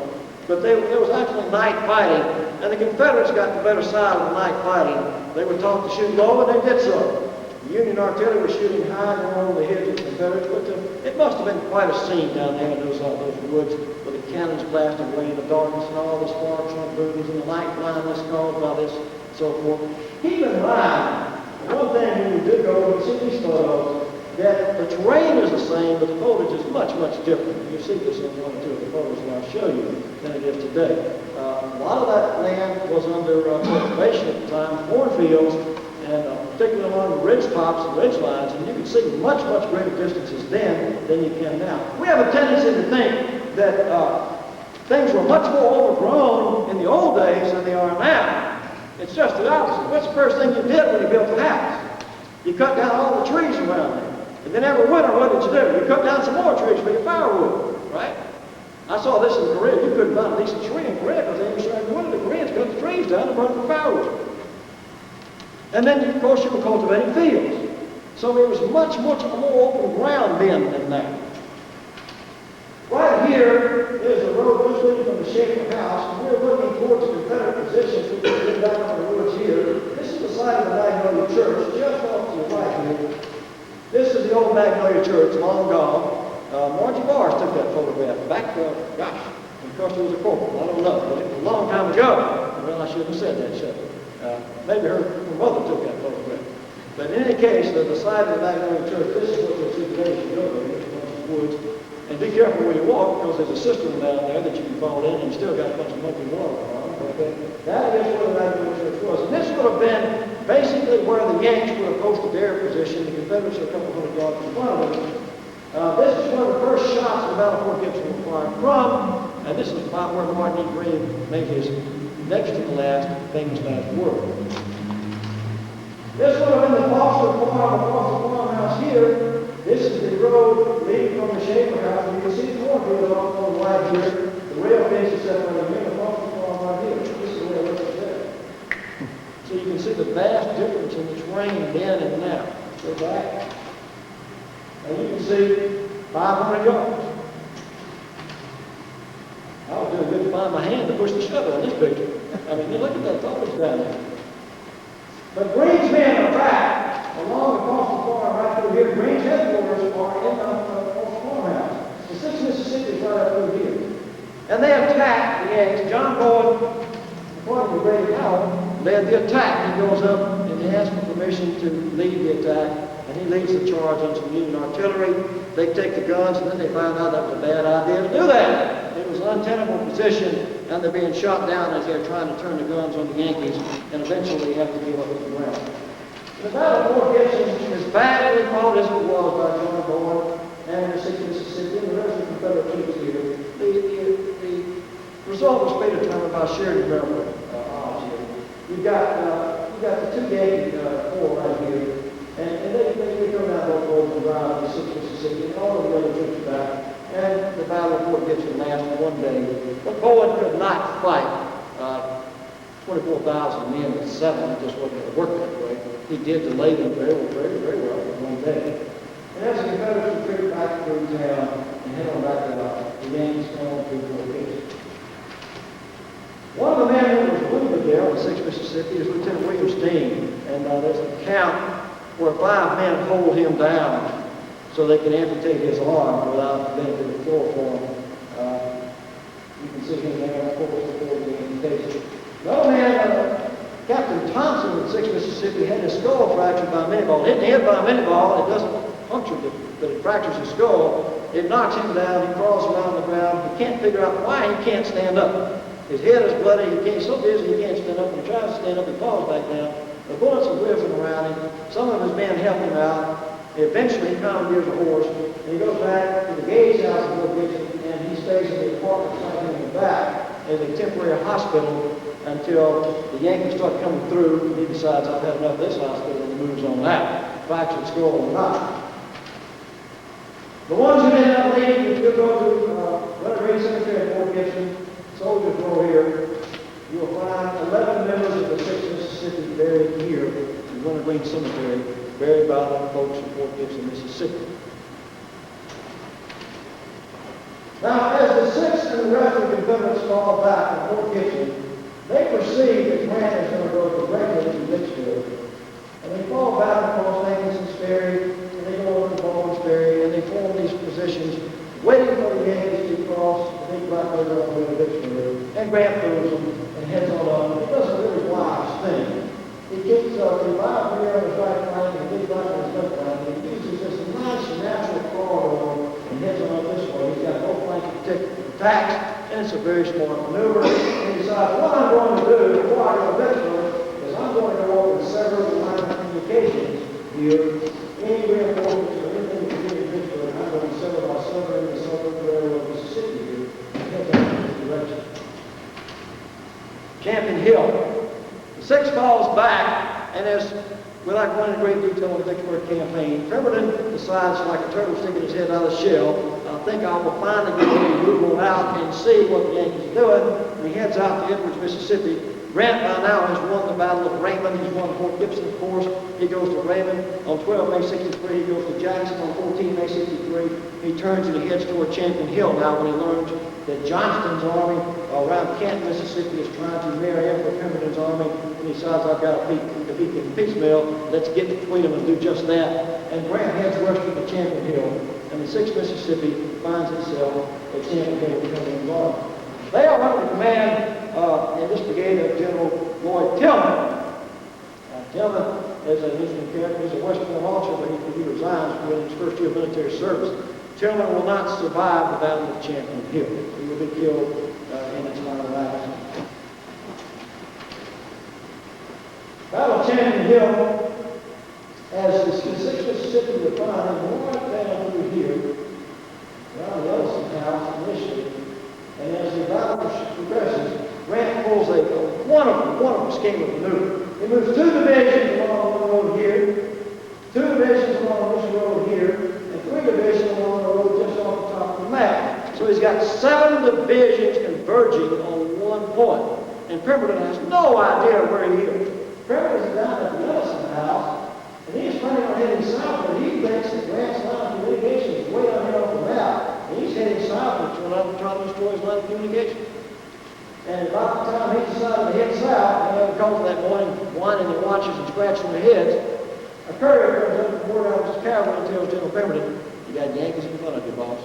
But there was actually night fighting, and the Confederates got the better side of the night fighting. They were taught to shoot low, and they did so. The Union artillery was shooting high and over the heads of the Confederates, but it must have been quite a scene down there in those woods with the cannons blasting away in the darkness and all the sparks and booms and the night blindness caused by this and so forth. Keep in mind, one thing when you do go and see these photos, that the terrain is the same, but the foliage is much, much different. You see this in one or two of the photos that I'll show you than it is today. A lot of that land was under cultivation at the time, cornfields, and particularly along the ridge tops and ridge lines, and you can see much, much greater distances then than you can now. We have a tendency to think that things were much more overgrown in the old days than they are now. It's just the opposite. What's the first thing you did when you built the house? You cut down all the trees around there. And then every winter, what did you do? You cut down some more trees for your firewood, right? I saw this in Korea. You couldn't find a decent tree in Korea because they were starting wood. The Koreans cut the trees down and burned for firewood. And then, of course, you were cultivating fields. So it was much, much more open ground then than now. Right here is the road just leading from the Schaefer House, and we're looking towards the Confederate positions. We can get back on the woods here. This is the site of the Magnolia Church, just off to the right here. This is the old Magnolia Church, long gone. Margie Bars took that photograph back, gosh, of course it was a corporal, I don't know, but it was a long time ago. Well, I shouldn't have said that, should I? Maybe her mother took that photograph. But in any case, the side of the Magnolia Church, this is what you'll see today as you go there, in the woods. And be careful where you walk, because there's a cistern down there that you can fall in, and you still got a bunch of murky water on. Okay? That is where the Magnolia Church was. And this would have been basically where the Yanks would have posted their position. The Confederates are a couple hundred yards in front of them. This is where the first shots of the Battle of Fort Gibson were fired from, and this is about where Martin E. Greene made his next to the last famous last word. This would have been the Foster farmhouse here. This is the road leading from the Schaefer House. You can see the cornfield off on the right here. The rail fence is separated here. The Foster farm right here. This is the way it looks there. So you can see the vast difference in the terrain then and now. Go back. And you can see 500 yards. I was doing good to find my hand to push the shutter on this picture. I mean, you look at that foliage down there. But Greene's men are back along across the farm right through here. Greene's headquarters are in the farmhouse. The 6th Mississippi is right up through here. And they attack the Yanks. John Boyd, according to Grady Howard, led the attack. He goes up and he asks for permission to lead the attack. And he leads the charge on some Union artillery. They take the guns, and then they find out that was a bad idea to do that. It was untenable position, and they're being shot down as they're trying to turn the guns on the Yankees, and eventually have to give up the ground. The Battle of Fort Gibson, as badly fought as it was by John Boyd and the 6th Mississippi and the rest of the Confederate troops here, the result was predetermined by Sheridan's railroad odds here. You've got the two Yankee corps right here, and they come down both roads and drive the 6th Mississippi, and all of the other troops back, and the Battle of Fort Gibson lasted one day. But Boyd could not fight 24,000 men with 7. It just wasn't going to work that way. He did delay them very well for one day. And as the Confederates retreated back through town and head on back out, the Yankees came on through Fort Gibson. One of the men who was wounded there on the 6th Mississippi is Lieutenant William Steen, and there's an account where 5 men hold him down so they can amputate his arm without the benefit of chloroform. You can see him there, of course, before the amputation. Another man, Captain Thompson of the 6th Mississippi, had his skull fractured by a minute ball. Hit in the head by a minute ball, it doesn't puncture it, but it fractures his skull. It knocks him down, he crawls around the ground. He can't figure out why he can't stand up. His head is bloody, he's so dizzy he can't stand up. When he tries to stand up, he falls back down. The bullets are whizzing around him. Some of his men help him out. Eventually, he commandeers a horse, and he goes back to the Gage house in Fort Gibson, and he stays in the apartment flanking in the back as a temporary hospital until the Yankees start coming through, and he decides, I've had enough of this hospital, and he moves on out. Fractured skull or not. The ones who ended up leaving, if you go to Leonard Reed Cemetery at Fort Gibson, soldiers row here, you will find 11 members of the 6th Mississippi buried here in Leonard Reed Cemetery, buried by the folks in Fort Gibson, Mississippi. Now, as the 6th and the rest of the Confederates fall back from Fort Gibson, they perceive that Grant is going to go directly to Vicksburg. And they fall back across Atkinson's Ferry, and they go over to Baldwin's Ferry, and they form these positions, waiting for the Yankees to cross the big black river on the way to Vicksburg. And Grant throws them and heads on up. It does a really wise thing. He gets the live rear on his right flank and the big black on his left flank, and he uses this nice natural corridor and heads on up this way. He's got both flanks protected from attacks, and it's a very smart maneuver. And he decides, what I'm going to do before I go to Vicksburg is I'm going to go over and sever the line of communications here. Any reinforcements or anything to do in Vicksburg, I'm going to sever by severing the southern railroad of Mississippi here and head down in this direction. Champion Hill. The 6th falls back, and as without going into great detail on the Vicksburg campaign, Pemberton decides, like a turtle sticking his head out of the shell, I think I will finally get ready to move on out and see what the Yankees are doing. And he heads out to Edwards, Mississippi. Grant by now has won the Battle of Raymond. He's won Fort Gibson, of course. He goes to Raymond on 12 May 63. He goes to Jackson on 14 May 63. He turns and he heads toward Champion Hill now when he learns that Johnston's army around Canton, Mississippi is trying to marry up with Pemberton's army. And he decides, I've got to beat them piecemeal. Let's get between them and do just that. And Grant heads westward to Champion Hill. And the 6th Mississippi finds itself at Champion Hill with Pemberton's army. They are under the command in this brigade of General Lloyd Tillman. Tillman is an interesting character. He's a West Point officer, but he resigns within his first year of military service. Tillman will not survive the Battle of Champion Hill. He will be killed in his final acts. Battle of Champion Hill, as the 6th Mississippi will find, right down through here, around the Ellison House initially. And as the battle progresses, Grant pulls a wonderful scheme of maneuver. He moves 2 divisions along the road here, 2 divisions along this road here, and 3 divisions along the road just off the top of the map. So he's got 7 divisions converging on one point. And Pemberton has no idea where he is. Pemberton's down at the Ellison House, and he's planning on heading south, but he thinks that Grant's line of communication is way down here off the map. And he's heading south and trying to destroy his line of communication. And about the time he decided to head south, and they called that morning, whining their watches and scratching their heads, a courier comes up and word out his cavalry and tells General Pemberton, you got Yankees in front of you, boss.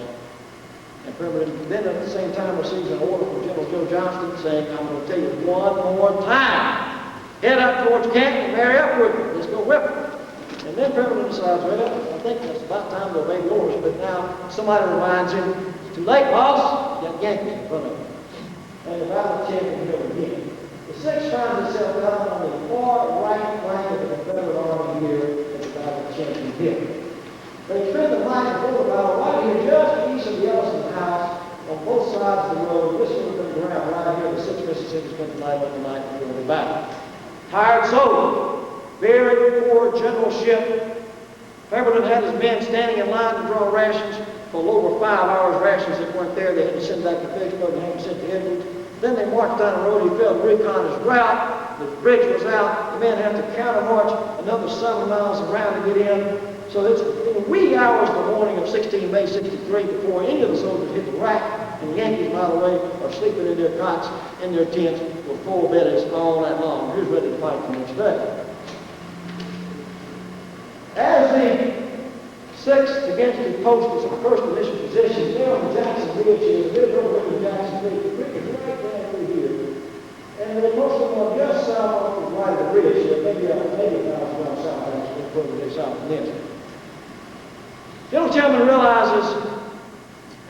And Pemberton then at the same time receives an order from General Joe Johnston saying, I'm going to tell you one more time, head up towards Canton and marry up with me. Let's go whip them. And then Pemberton decides, well, I think it's about time to obey orders, but now somebody reminds him, it's too late, boss. got Yankees in front of them. And the battle of Champion Hill again. The 6th finds itself down on the far right flank of the Confederate Army here at the Battle of Champion Hill. They spend the night before the battle right here just east of the Ellison House on both sides of the road. This would have been the ground right here. The 6th Mississippi spent the night on the night before the battle. Tired soldiers, very poor generalship. Pemberton had his men standing in line to draw rations. For over 5 hours, rations that weren't there, they had to send back to Vicksburg and have them sent to Edwards. Then they marched down the road. He failed to recon his route. The bridge was out. The men had to counter-march another 7 miles around to get in. So it's in the wee hours of the morning of 16 May 63 before any of the soldiers hit the rack. And the Yankees, by the way, are sleeping in their cots, in their tents, with full bellies all night long. Who's ready to fight the next day? As the 6th against the post is our first initial position. They're on the Jackson Ridge here. They're over the Jackson Ridge. The creek is right down through here. And they're posted on just south off the right of the bridge here, maybe 1,000 miles south, actually, further they south than this. General Tillman realizes,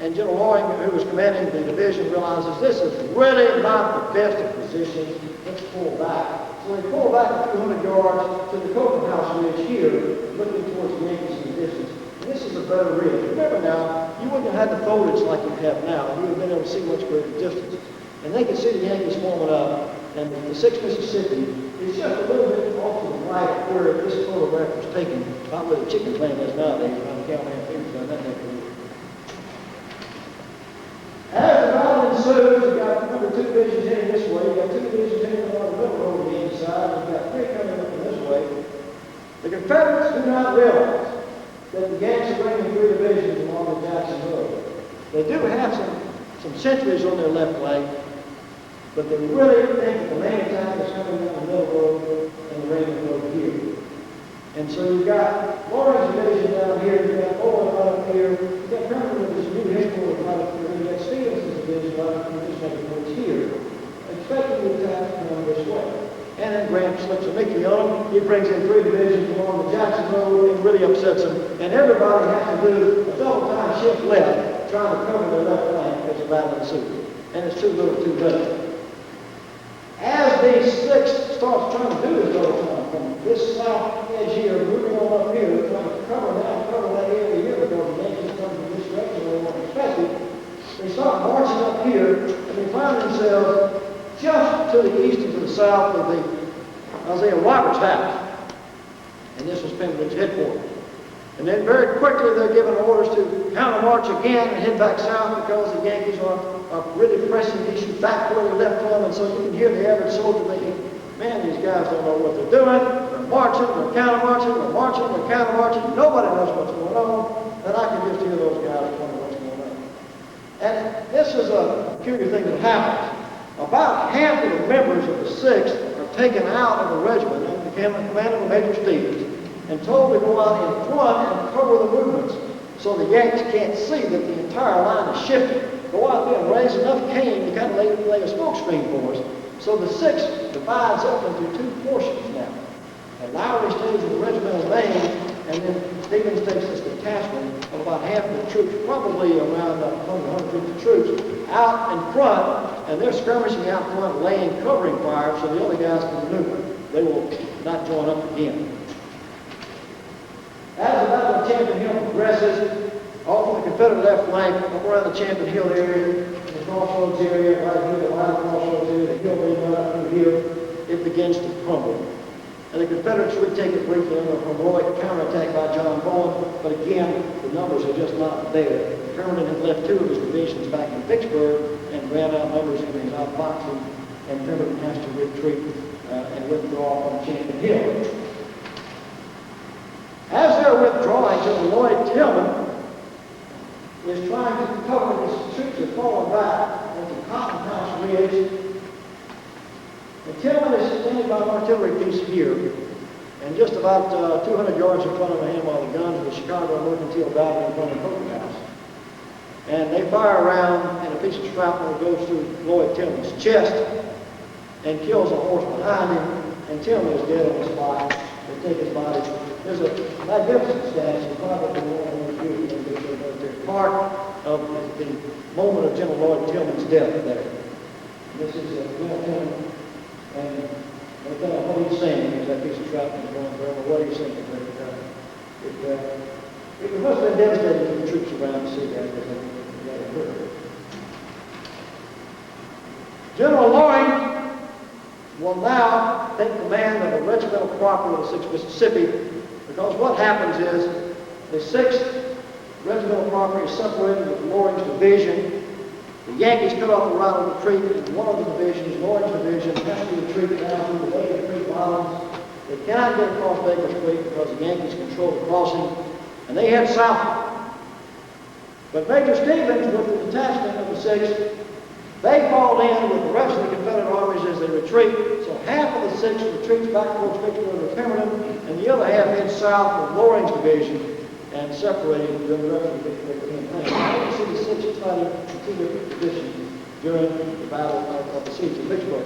and General Loring, who was commanding the division, realizes this is really not the best of positions. Let's pull back. So they pull back a few hundred yards to the Copeland House Ridge here, looking towards the Yankees in the distance. And this is a better ridge. Remember now, you wouldn't have had the foliage like you have now. You would have been able to see much greater distance. And they could see the Yankees forming up. And the 6th Mississippi is just a little bit off to the right of where this photograph was taken, about where the chicken plant is nowadays, around the Callahan Fields down that neck of the woods. As the battle ensues, you've got, remember, 2 divisions heading this way. You've got 2 divisions heading along the middle road on the inside. You've got 3 coming up from this way. The Confederates do not realize that the Yanks are bringing 3 divisions along the Jackson Road. They do have some sentries on their left flank, but they really think that the main attack is coming down the middle road and the Raymond Road here. And so you've got Loring's division down here, you've got Owen right up here, you've got Pemberton with his new headquarters right up here, you've got Stevenson's division right up here, this headquarters here, expecting the attack to come this way. And then Grant slips a Mickey on him. He brings in 3 divisions along the Jackson Road and really upsets them. And everybody has to do a double-time shift left, trying to cover their left flank as the battle ensues. And it's too little, too late. As the 6th starts trying to do this double-time from this south edge here, moving on up here, trying to cover that area here because the Yankees come from this direction they weren't expected, they start marching up here and they find themselves just to the east and to the south of the Isaiah Roberts house. And this was Pemberton's headquarters. And then very quickly they're given orders to counter-march again and head back south because the Yankees are really pressing the issue back where they left from. And so you can hear the average soldier thinking, man, these guys don't know what they're doing. They're marching, they're counter-marching, they're marching, they're counter-marching. Nobody knows what's going on. And I can just hear those guys wondering what's going on. And this is a peculiar thing that happens. About half of the members of the 6th are taken out of the regiment under the command of Major Stevens and told to go out in front and cover the movements so the Yanks can't see that the entire line is shifting. Go out there and raise enough cane to kind of lay a smoke screen for us. So the 6th divides up into 2 portions now. And Lowry stays in the regimental main, and then Stevens takes this detachment of about half of the troops, probably around 150 troops, out in front, and they're skirmishing out front, laying covering fire so the other guys can maneuver. They will not join up again. As the Battle of Champion Hill progresses, off on the Confederate left flank, up around the Champion Hill area, the crossroads area, right here, the line crossroads area, the hill being right up through here, it begins to crumble. And the Confederates retake it briefly under a heroic counterattack by John Bowen, but again, the numbers are just not there. Pemberton had left 2 of his divisions back in Vicksburg and ran out numbers in his outboxing, and Pemberton has to retreat and withdraw from Champion Hill. As they're withdrawing, General Lloyd Tillman is trying to cover his troops that fallen back into Cotton House Ridge. And Tillman is standing by an artillery piece here, and just about 200 yards in front of him are the guns of the Chicago Mercantile Battery in front of Copeland House. And they fire around, and a piece of shrapnel goes through Lloyd Tillman's chest and kills a horse behind him, and Tillman is dead on the spot. They take his body There's a magnificent statue, probably one of those beautiful. They're part of the moment of General Lloyd Tillman's death there. This is General Tillman, and they tell what he's saying as that piece of shrapnel is going forever, what he's saying. It must have been devastating for the troops around to see that because they got hurt. General Loring will now take command of the regimental proper of the 6th Mississippi, because what happens is the 6th regimental proper is separated with Loring's division. The Yankees cut off the route of retreat, and one of the divisions, Loring's division, has to retreat down through the Baker Creek bottoms. They cannot get across Baker Creek because the Yankees control the crossing, and they head south. But Major Stevens, with the detachment of the 6th, they fall in with the rest of the Confederate armies as they retreat. So half of the 6th retreats back towards Vicksburg and Pemberton, and the other half heads south with Loring's division and separating the rest of the Vicksburg campaign. Now, you see the 6th fighting in two different positions during the battle of the siege of Vicksburg.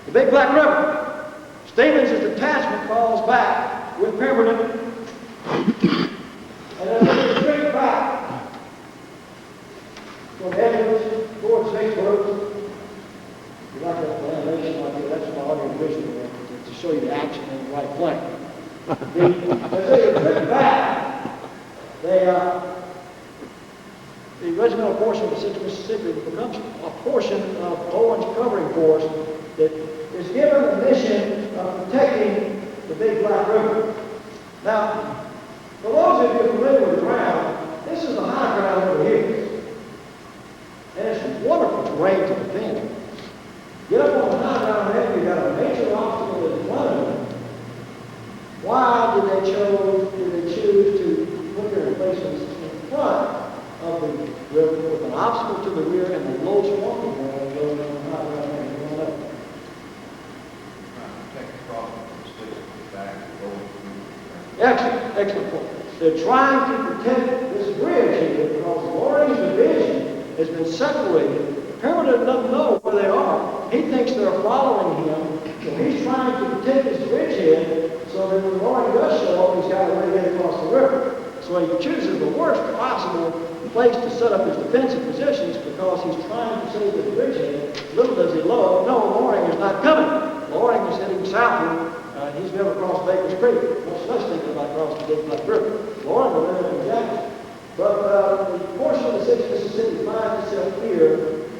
The Big Black River. Stevens' detachment falls back with Pemberton, and as they retreat back from Edmonds towards Vicksburg, you like that animation like that, that's my audio visual to show you the action in the right flank. As they retreat back, the regimental portion of the 6th Mississippi becomes a portion of Owen's covering force that is given the mission of protecting the Big Black River. Now, for those of you familiar with the ground, this is the high ground over here. And it's wonderful terrain to defend. Get up on the high ground there, you've got a major obstacle in front of you. Why did they choose to put their emplacements in front of the river with an obstacle to the rear and the low swampy ground going on the high ground there and going up? Excellent, excellent point. They're trying to protect this bridge here because Loring's division has been separated. Pemberton doesn't know where they are. He thinks they're following him, so he's trying to protect this bridgehead so that when Loring does show up, he's got a way to get across the river. So he chooses the worst possible place to set up his defensive positions because he's trying to save the bridgehead. Little does he know, Loring is not coming. Loring is heading southward. He's never crossed Baker's Creek, much less thinking about crossing the Big Black River. Loring will never come Jackson. But the portion of the 6th Mississippi finds itself here in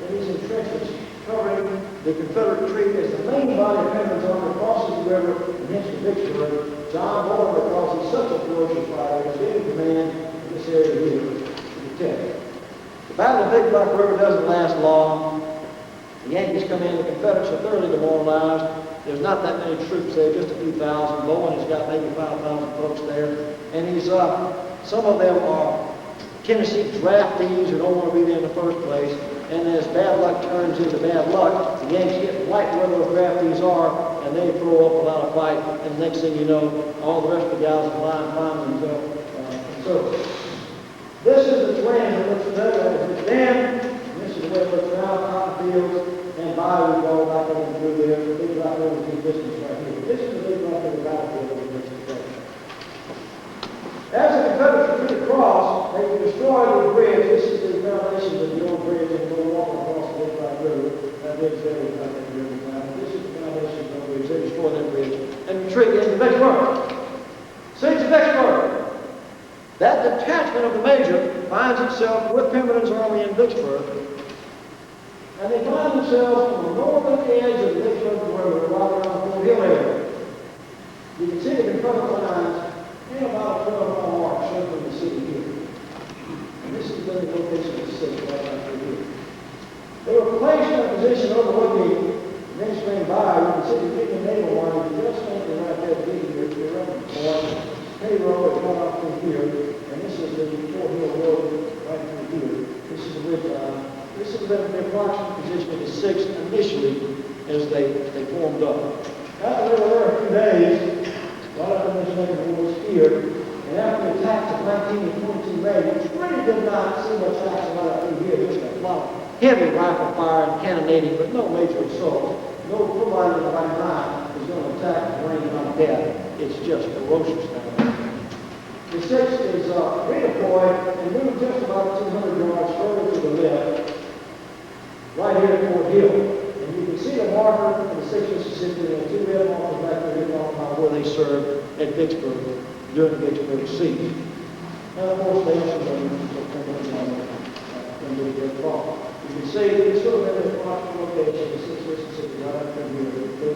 these entrenchments covering the Confederate retreat as the main body of Pemberton's army crosses the river and heads to Vicksburg. John Loring, because he's such a ferocious fighter, is in command of this area here to protect. The Battle of Big Black River doesn't last long. The Yankees come in, the Confederates are thoroughly demoralized. There's not that many troops there, just a few thousand. Bowen has got maybe 5,000 folks there. And some of them are Tennessee draftees who don't want to be there in the first place. And as bad luck turns into bad luck, the Yankees get right where those draftees are, and they throw up without a fight. And the next thing you know, all the rest of the guys are find themselves in service. This is the terrain that looks better as it's dam. This is the way it looks around cotton fields. And by we go back over through there, the Big Black River is in distance right here. This is the Big Black River battlefield over this direction. As the Confederates retreat across, they can destroy the bridge. This is the foundation of the old bridge, and go walking across the Big Black River. That bridge there is not that river now. This is the foundation of the bridge. They destroy that bridge and retreat into Vicksburg. Siege of Vicksburg. That detachment of the major finds itself with Pemberton's army in Vicksburg. And they find themselves on the northern edge of the Vicksburg River, right around the Fort Hill area. You can see the Confederate lines in about a 12-mile mark circling the city here. And this is the location of the city right out here. They were placed in a position overlooking the mainstream by. You can see the Union naval line just standing right there, digging here to the right point. Payroll is right up through here, and this is the Fort Hill Road right through here. This is the ridge line. This has been the approximate position of the 6th initially as they formed up. After they were there a few days, right up in this neighborhood was here, and after the attacks of 19 and 22 May, which really did not see much action right up through here, just a lot of heavy rifle fire and cannonading, but no major assault. No nobody in the right mind was going to attack and rain like that. It's just ferocious now. The 6th is redeployed and moved just about 200 yards further to the left, right here at Fort Hill. And you can see the marker in the 6th Mississippi and 2 red markers back there here talking about where they served at Vicksburg during the Vicksburg siege. And of course, they also when they get wrong. You can see this sort of in the logical location, the 6th Mississippi, right up in here, the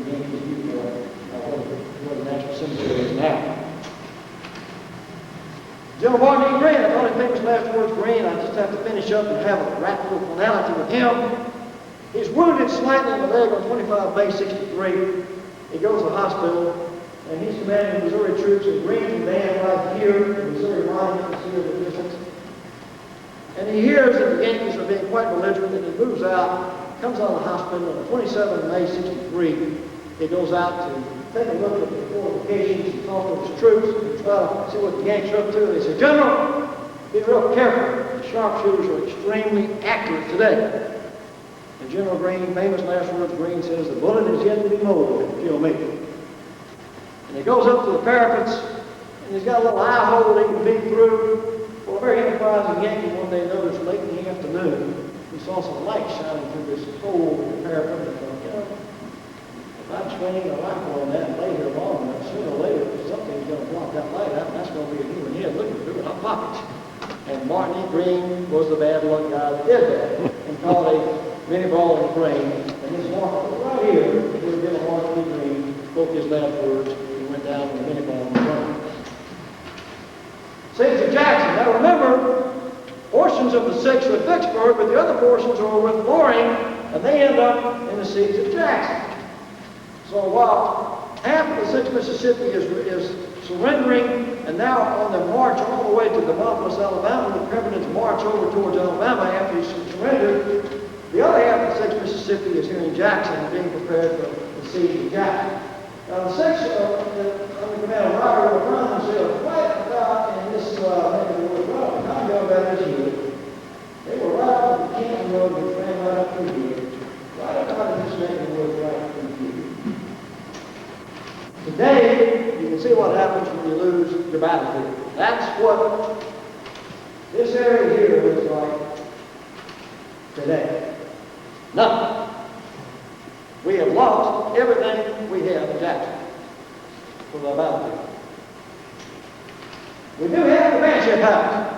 Yankees viewpoint, where the National Cemetery is now. General Martin E. Green, I thought his famous last words, Green, I just have to finish up and have a rapid little finality with him. He's wounded slightly in the leg on 25 May 63. He goes to the hospital, and he's commanding Missouri troops in Green's band right here in Missouri line, you can see the distance. And he hears that the Yankees are being quite belligerent, and he moves out, comes out of the hospital on 27 May 63. He goes out to take a look at the fortifications and talk to his troops and try to see what the Yanks are up to. They say, General, be real careful. The sharpshooters are extremely accurate today. And General Green, famous last words, Green says, the bullet is yet to be molded to kill me. And he goes up to the parapets, and he's got a little eye hole he can peek through. Well, a very enterprising Yankee one day noticed late in the afternoon, he saw some light shining through this hole in the parapet, and thought, you know, if I'm swinging a rifle on that and lay here long enough, sooner or later, something's going to block that light out, and that's going to be a human head looking through it. I'll pop it. And Martin E. Green was the bad luck guy that did that, and caught a mini ball in the brain. And this marker right here, where General Martin E. Green spoke his last words, and went down with a mini ball in the brain. Siege of Jackson. Now remember, portions of the 6th are at Vicksburg, but the other portions are with Loring, and they end up in the siege of Jackson. So while half of the 6th Mississippi is surrendering, and now on the march all the way to Demopolis, Alabama, the President's march over towards Alabama after he's surrendered, the other half of the 6th Mississippi is here in Jackson, being prepared for the siege of Jackson. Now the 6th, under command of Ryder, will find themselves right about in this neck of the woods, right up behind you about this year. They were right up the Canton Road, which ran right up through here, right about in this neck of the woods, right through here. Today, you can see what happens when you lose your battlefield. That's what this area here looks like today. Nothing. We have lost everything we have in Jackson for the battlefield. We do have the mansion house.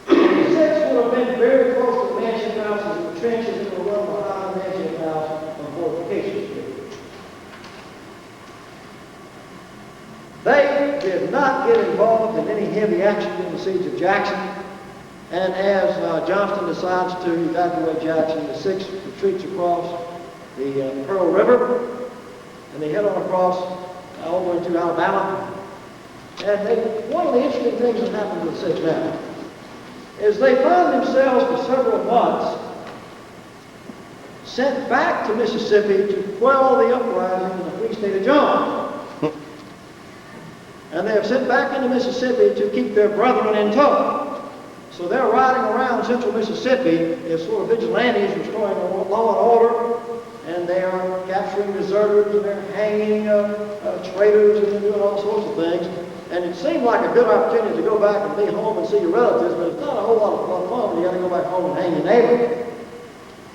The 6th would have been very close to the mansion house as the trenches that were run behind the mansion house on Fortification Street. They did not get involved in any heavy action in the siege of Jackson. And as Johnston decides to evacuate Jackson, the 6th retreats across the Pearl River, and they head on across over into Alabama. And one of the interesting things that happened to the 6th now is they found themselves for several months sent back to Mississippi to quell the uprising in the Free State of John. And they have sent back into Mississippi to keep their brethren in tow. So they're riding around central Mississippi as sort of vigilantes restoring law and order, and they are capturing deserters, and they're hanging traitors, and they're doing all sorts of things. And it seemed like a good opportunity to go back and be home and see your relatives, but it's not a whole lot of fun when you got to go back home and hang your neighbor.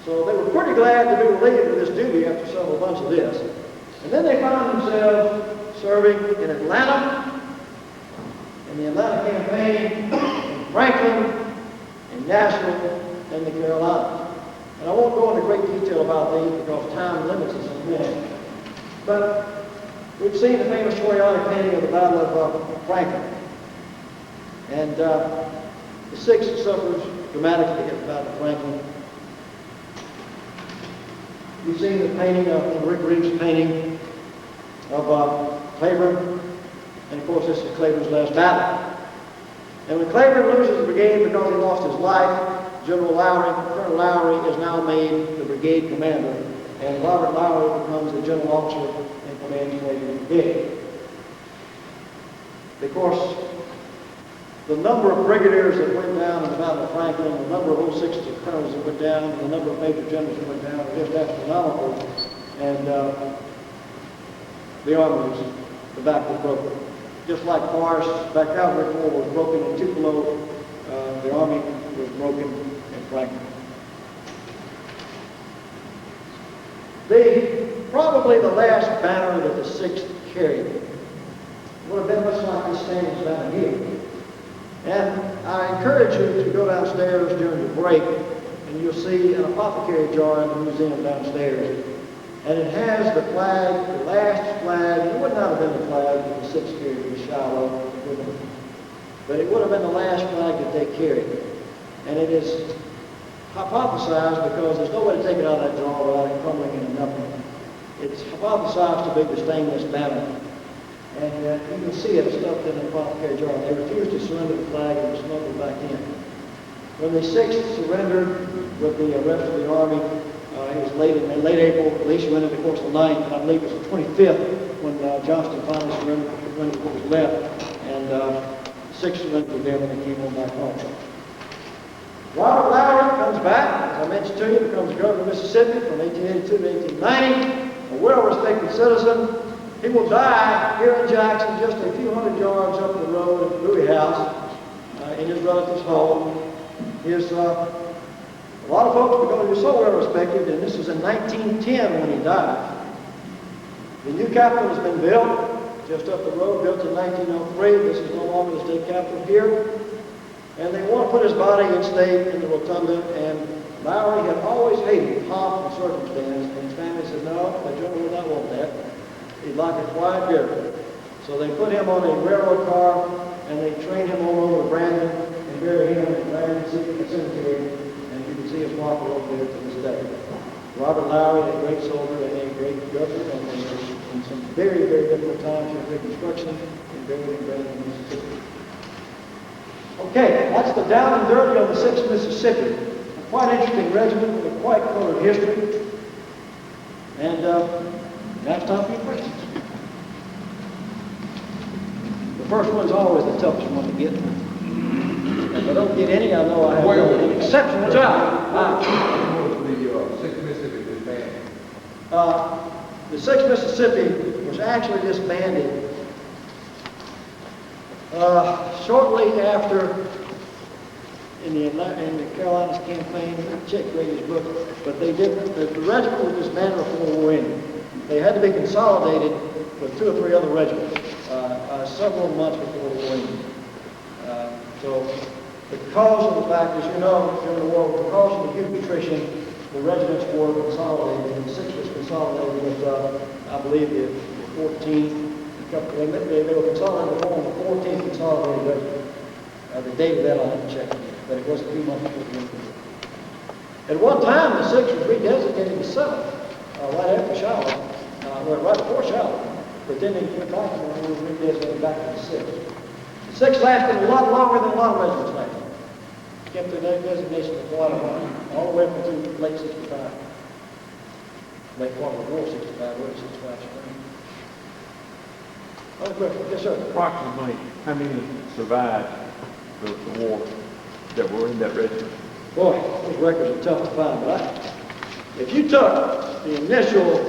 So they were pretty glad to be relieved of this duty after several months of this. And then they found themselves serving in Atlanta, in the Atlanta campaign, in Franklin, in Nashville, and the Carolinas. And I won't go into great detail about these because time limits us on this. But we've seen the famous Troyonic painting of the Battle of Franklin. And the 6th suffers dramatically at the Battle of Franklin. You've seen the painting of Rick Reeves' painting of Claiborne, and of course this is Claiborne's last battle. And when Claiborne loses the brigade because he lost his life, Colonel Lowry is now made the brigade commander, and Robert Lowry becomes the general officer and commanding Claiborne Brigade. Of course, the number of brigadiers that went down in the Battle of Franklin, the number of 06th colonels that went down, and the number of major generals that went down are just astronomical. And the Army was the back was broken. Just like Forrest, back Cavalry Corps was broken in Tupelo, the Army was broken in Franklin. Probably the last banner that the 6th carried would have been much like this standing banner here. And I encourage you to go downstairs during the break, and you'll see an apothecary jar in the museum downstairs. And it has the flag, the last flag. It would not have been the flag that the 6th carried in Shiloh, but it would have been the last flag that they carried. And it is hypothesized, because there's no way to take it out of that jar without it crumbling into nothing. It's hypothesized to be the stainless banner. And you can see it stuffed in an apothecary jar. They refused to surrender the flag and was smuggled back in. When the 6th surrendered with the rest of the Army, it was late April. They surrendered, of course, the 9th, and I believe it was the 25th when Johnston finally surrendered what was left. And 6th surrendered with them, and they came on back home. Robert Lowry comes back, as I mentioned to you, becomes governor of Mississippi from 1882 to 1890, a well-respected citizen. He will die here in Jackson, just a few hundred yards up the road at the Bowie House, in his relative's home. A lot of folks, because he was so well-respected, and this was in 1910 when he died. The new Capitol has been built just up the road, built in 1903. This is no longer the state capitol here. And they want to put his body in state in the rotunda, and Lowry had always hated pomp and circumstance, and his family said, no, the general would not want that. He'd like a quiet burial. So they put him on a railroad car, and they trained him all over to Brandon, and buried him in Brandon Cemetery, and you can see his marker over there to this day. Robert Lowry, a great soldier and a great governor, and in some very, very difficult times in Reconstruction, and buried in Brandon, Mississippi. Okay, that's the down and dirty of the 6th Mississippi. A quite interesting regiment with a quite colored history. And now it's time for your questions. The first one's always the toughest one to get. If I don't get any, I know I have an exceptional job. The 6th Mississippi disbanded. The 6th Mississippi was actually disbanded shortly after, in the Carolinas campaign. Check Grady's book, but they did. The regiment was disbanded before the war ended. They had to be consolidated with 2 or 3 other regiments several months before the war ended. So, because of the fact, as you know, during the war, because of the huge attrition, the regiments were consolidated, and the 6th was consolidated with, I believe, the 14th. They were consolidated on the 14th consolidated regiment. The date of that I'll have to check, but it was a few months before the war. At one time, the 6th was redesignated the 7th, right after Shiloh, right before Shiloh. But then they came back and it was redesignated back to the 6th. The 6th lasted a lot longer than a lot of regiments lasted. Kept their designation for quite a while, all the way up to late 65. Late part of the war, 65, early 65 spring. Other question? Yes, sir. Approximately how many survived the war that were in that regiment? Boy, those records are tough to find, but if you took the initial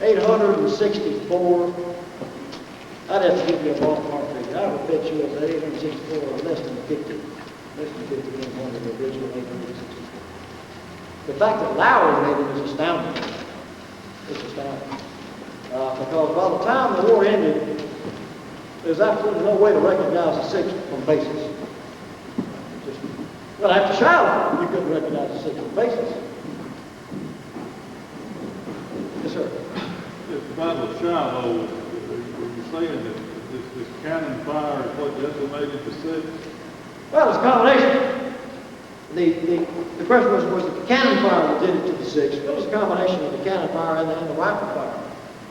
864, I'd have to give you a ballpark figure. I would bet you that 864 or less than 50 came home of the original 864. The fact that Lowry made it is astounding. It's astounding. Because by the time the war ended, there's absolutely no way to recognize the 6th from basis. Well, after Shiloh, you couldn't recognize the 6th from basis. Yes, sir. At the Battle of Shiloh, were you saying that this cannon fire is what decimated the 6th? Well, it's a combination. The question was it the cannon fire that did it to the 6th? It was a combination of the cannon fire and the rifle fire.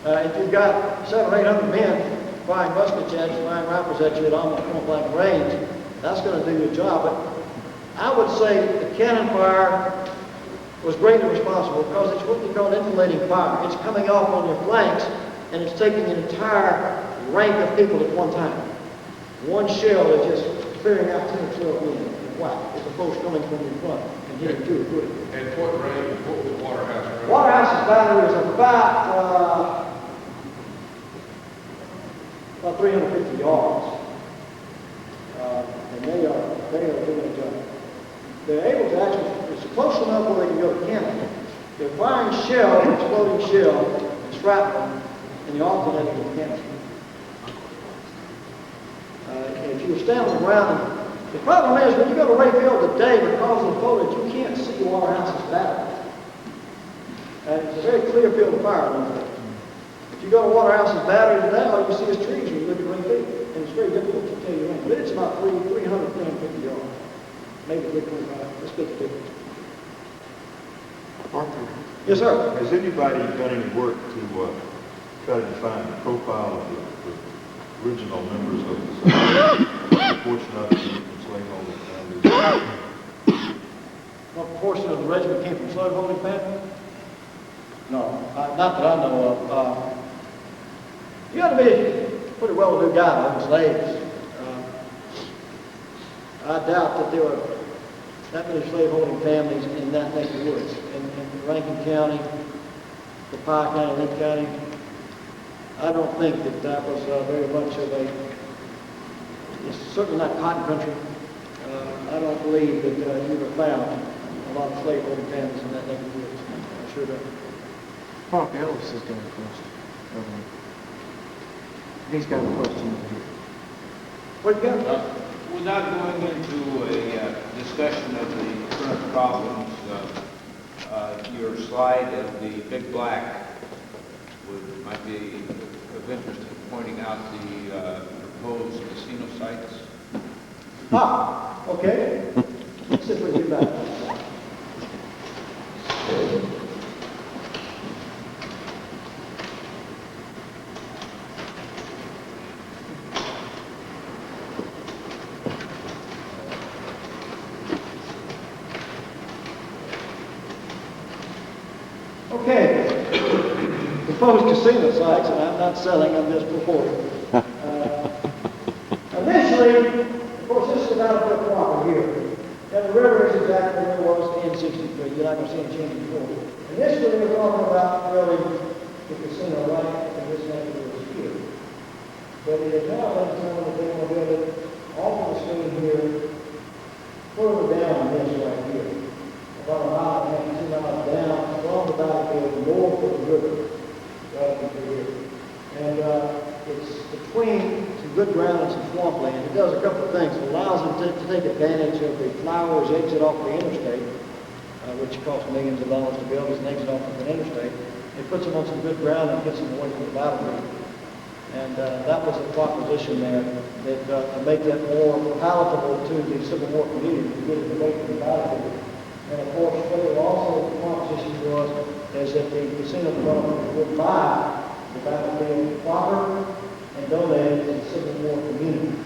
If you've got 700 or 800 men firing muskets at you, firing rifles at you at almost point-blank range, that's going to do your job. But I would say the cannon fire was greatly responsible because it's what they call insulating fire. It's coming off on your flanks, and it's taking an entire rank of people at one time. One shell is just clearing out 10 or 12 men. Wow, as opposed to coming from your front and hitting 2 or 3. And what range, what was Waterhouse range? Waterhouse's battery was about about 350 yards. And they are doing a job. They're able to actually, it's close enough where they can go to Canada. They're firing shell, exploding shell, and shrapnel, and you're alternating with cancer. If you stand on the ground, the problem is when you go to Ray Field today, because of the foliage, you can't see Waterhouse's battery. And it's a very clear field of fire. If you go to Waterhouse's battery today, all you see is trees when you look at Ray Field. And it's very difficult to tell you when. But it's about 300, 350 yards. Maybe 325. Let's get the difference. Arthur, Yes, sir. has anybody done any work to try to define the profile of the original members of the portion of the slaveholding families? What portion of the regiment came from slaveholding families? No, not that I know of. You got to be a pretty well-to-do guy to own slaves. I doubt that there were that many slaveholding families in that neck of the woods. In Rankin County, Pie County, Lake County, I don't think that was very much of a, it's certainly not cotton country. I don't believe that you would have found a lot of slaveholding families in that neck of the woods. I sure don't. Mark Ellis has got a question. He's got a question over here. What you got? Without going into a discussion of the current problems, your slide of the big black might be of interest in pointing out the proposed casino sites. Okay. Let's see if we can do that. Okay, proposed casino sites, and I'm not selling, I'm just reporting. Initially, of course, this is about a foot proper here, and the river is exactly where it was in 63. You're not going to see any change before. Initially, they were talking about building the casino right in this neck of the woods here. But it is now determined that they want to build it off the stream here, further down this right here. About a mile and a half, 2 miles down from the battlefield north of the river, right into here. And it's between some good ground and some swampland. It does a couple of things. It allows them to take advantage of the flowers exit off the interstate, which costs millions of dollars to build as an exit off of an interstate. It puts them on some good ground and gets them away from the battlefield. And that was a proposition there that to make that more palatable to the Civil War community, to get it away from the battlefield. And of course, what it also the proposition was is that the casino development would buy the battlefield proper and donate it to the Civil War community.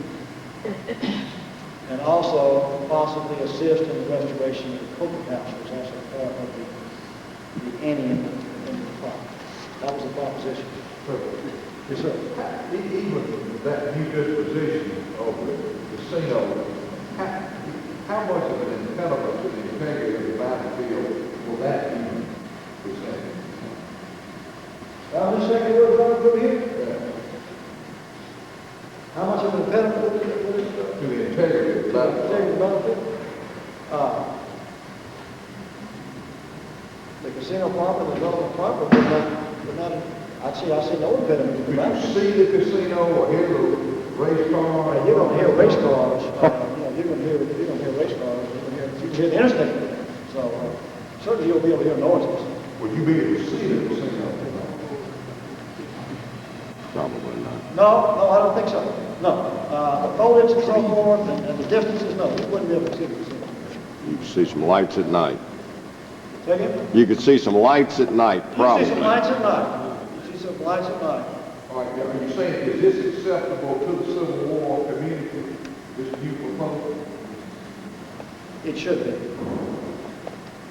And also possibly assist in the restoration of the Coker House, which was also part of the ante in the property. That was the proposition. Yes, sir. Even that new disposition of the casino, how much of an impediment to the integrity of the battlefield will that even present? I'm just saying we're going through here. How much of an impediment would it To the integrity of the battlefield? The casino proper, the development proper would not, I see no impediment to the Could you battlefield. see the casino or hear the race car? You're going to hear race cars. You're going to hear race cars. You can hear the interstate. So certainly you'll be able to hear noises. Would you be able to see the casino? Probably not. No, I don't think so. No. The foliage and so forth and the distances, no, you wouldn't be able to see the casino. You can see some lights at night. Say again? You could see some lights at night, You probably. see some lights at night. You see some lights at night. All right, are you saying, is this acceptable to the Civil War community, this new proposal? It should be.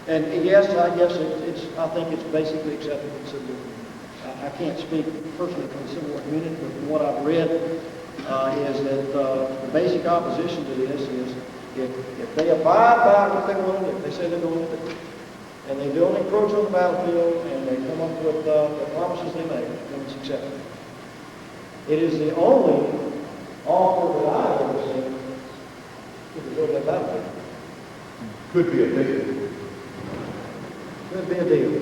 And yes, I guess I think it's basically acceptable to the Civil War. I can't speak personally for the Civil War community, but from what I've read, is that the basic opposition to this is if they abide by what they want to do, they say they're going to do, and they don't encroach on the battlefield, and they come up with the promises they make, then it's acceptable. It is the only offer that I've ever seen to build that battlefield. Could be a deal. Could be a deal.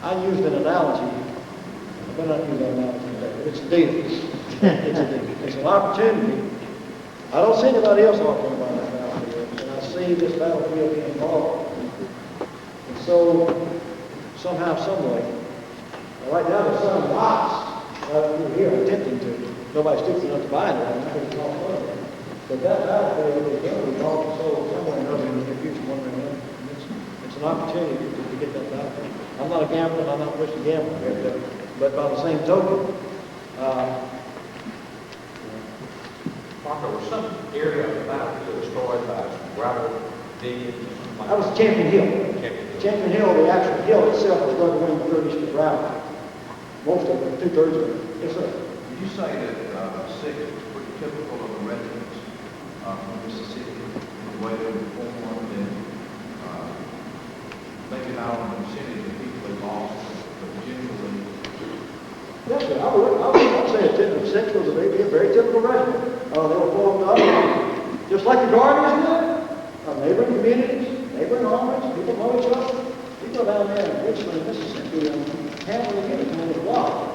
I used an analogy, I better not use that analogy today, but it's a deal. It's a deal. It's an opportunity. I don't see anybody else talking about that battlefield, and I see this battlefield being involved. And so, somehow, some way, right now there's some lots right through here attempting to. Nobody's stupid enough to buy it, I'm not going to talk about it. But that battlefield is going to be bought and sold somewhere or another in the near future, one way or another. And it's an opportunity to get that battlefield. I'm not a gambler, I'm not pushing gambling here, but by the same token, Parker, was some area of the battlefield destroyed by some gravel digging or something like that was Champion Hill. Champion Hill. Champion Hill, the actual hill itself was undergoing 30 feet gravel. Most of it, 2/3 of it. Yes, sir. Did you say that six is pretty typical of the residents from Mississippi in the way they perform and maybe not on the percentage of people they lost, but generally? Yes, sir. I would say a six was a very typical resident. They were formed up, just like the Guardians did, neighboring communities, neighboring homes, people know each other. People down there in Richmond, Mississippi, and Hamilton, and Block.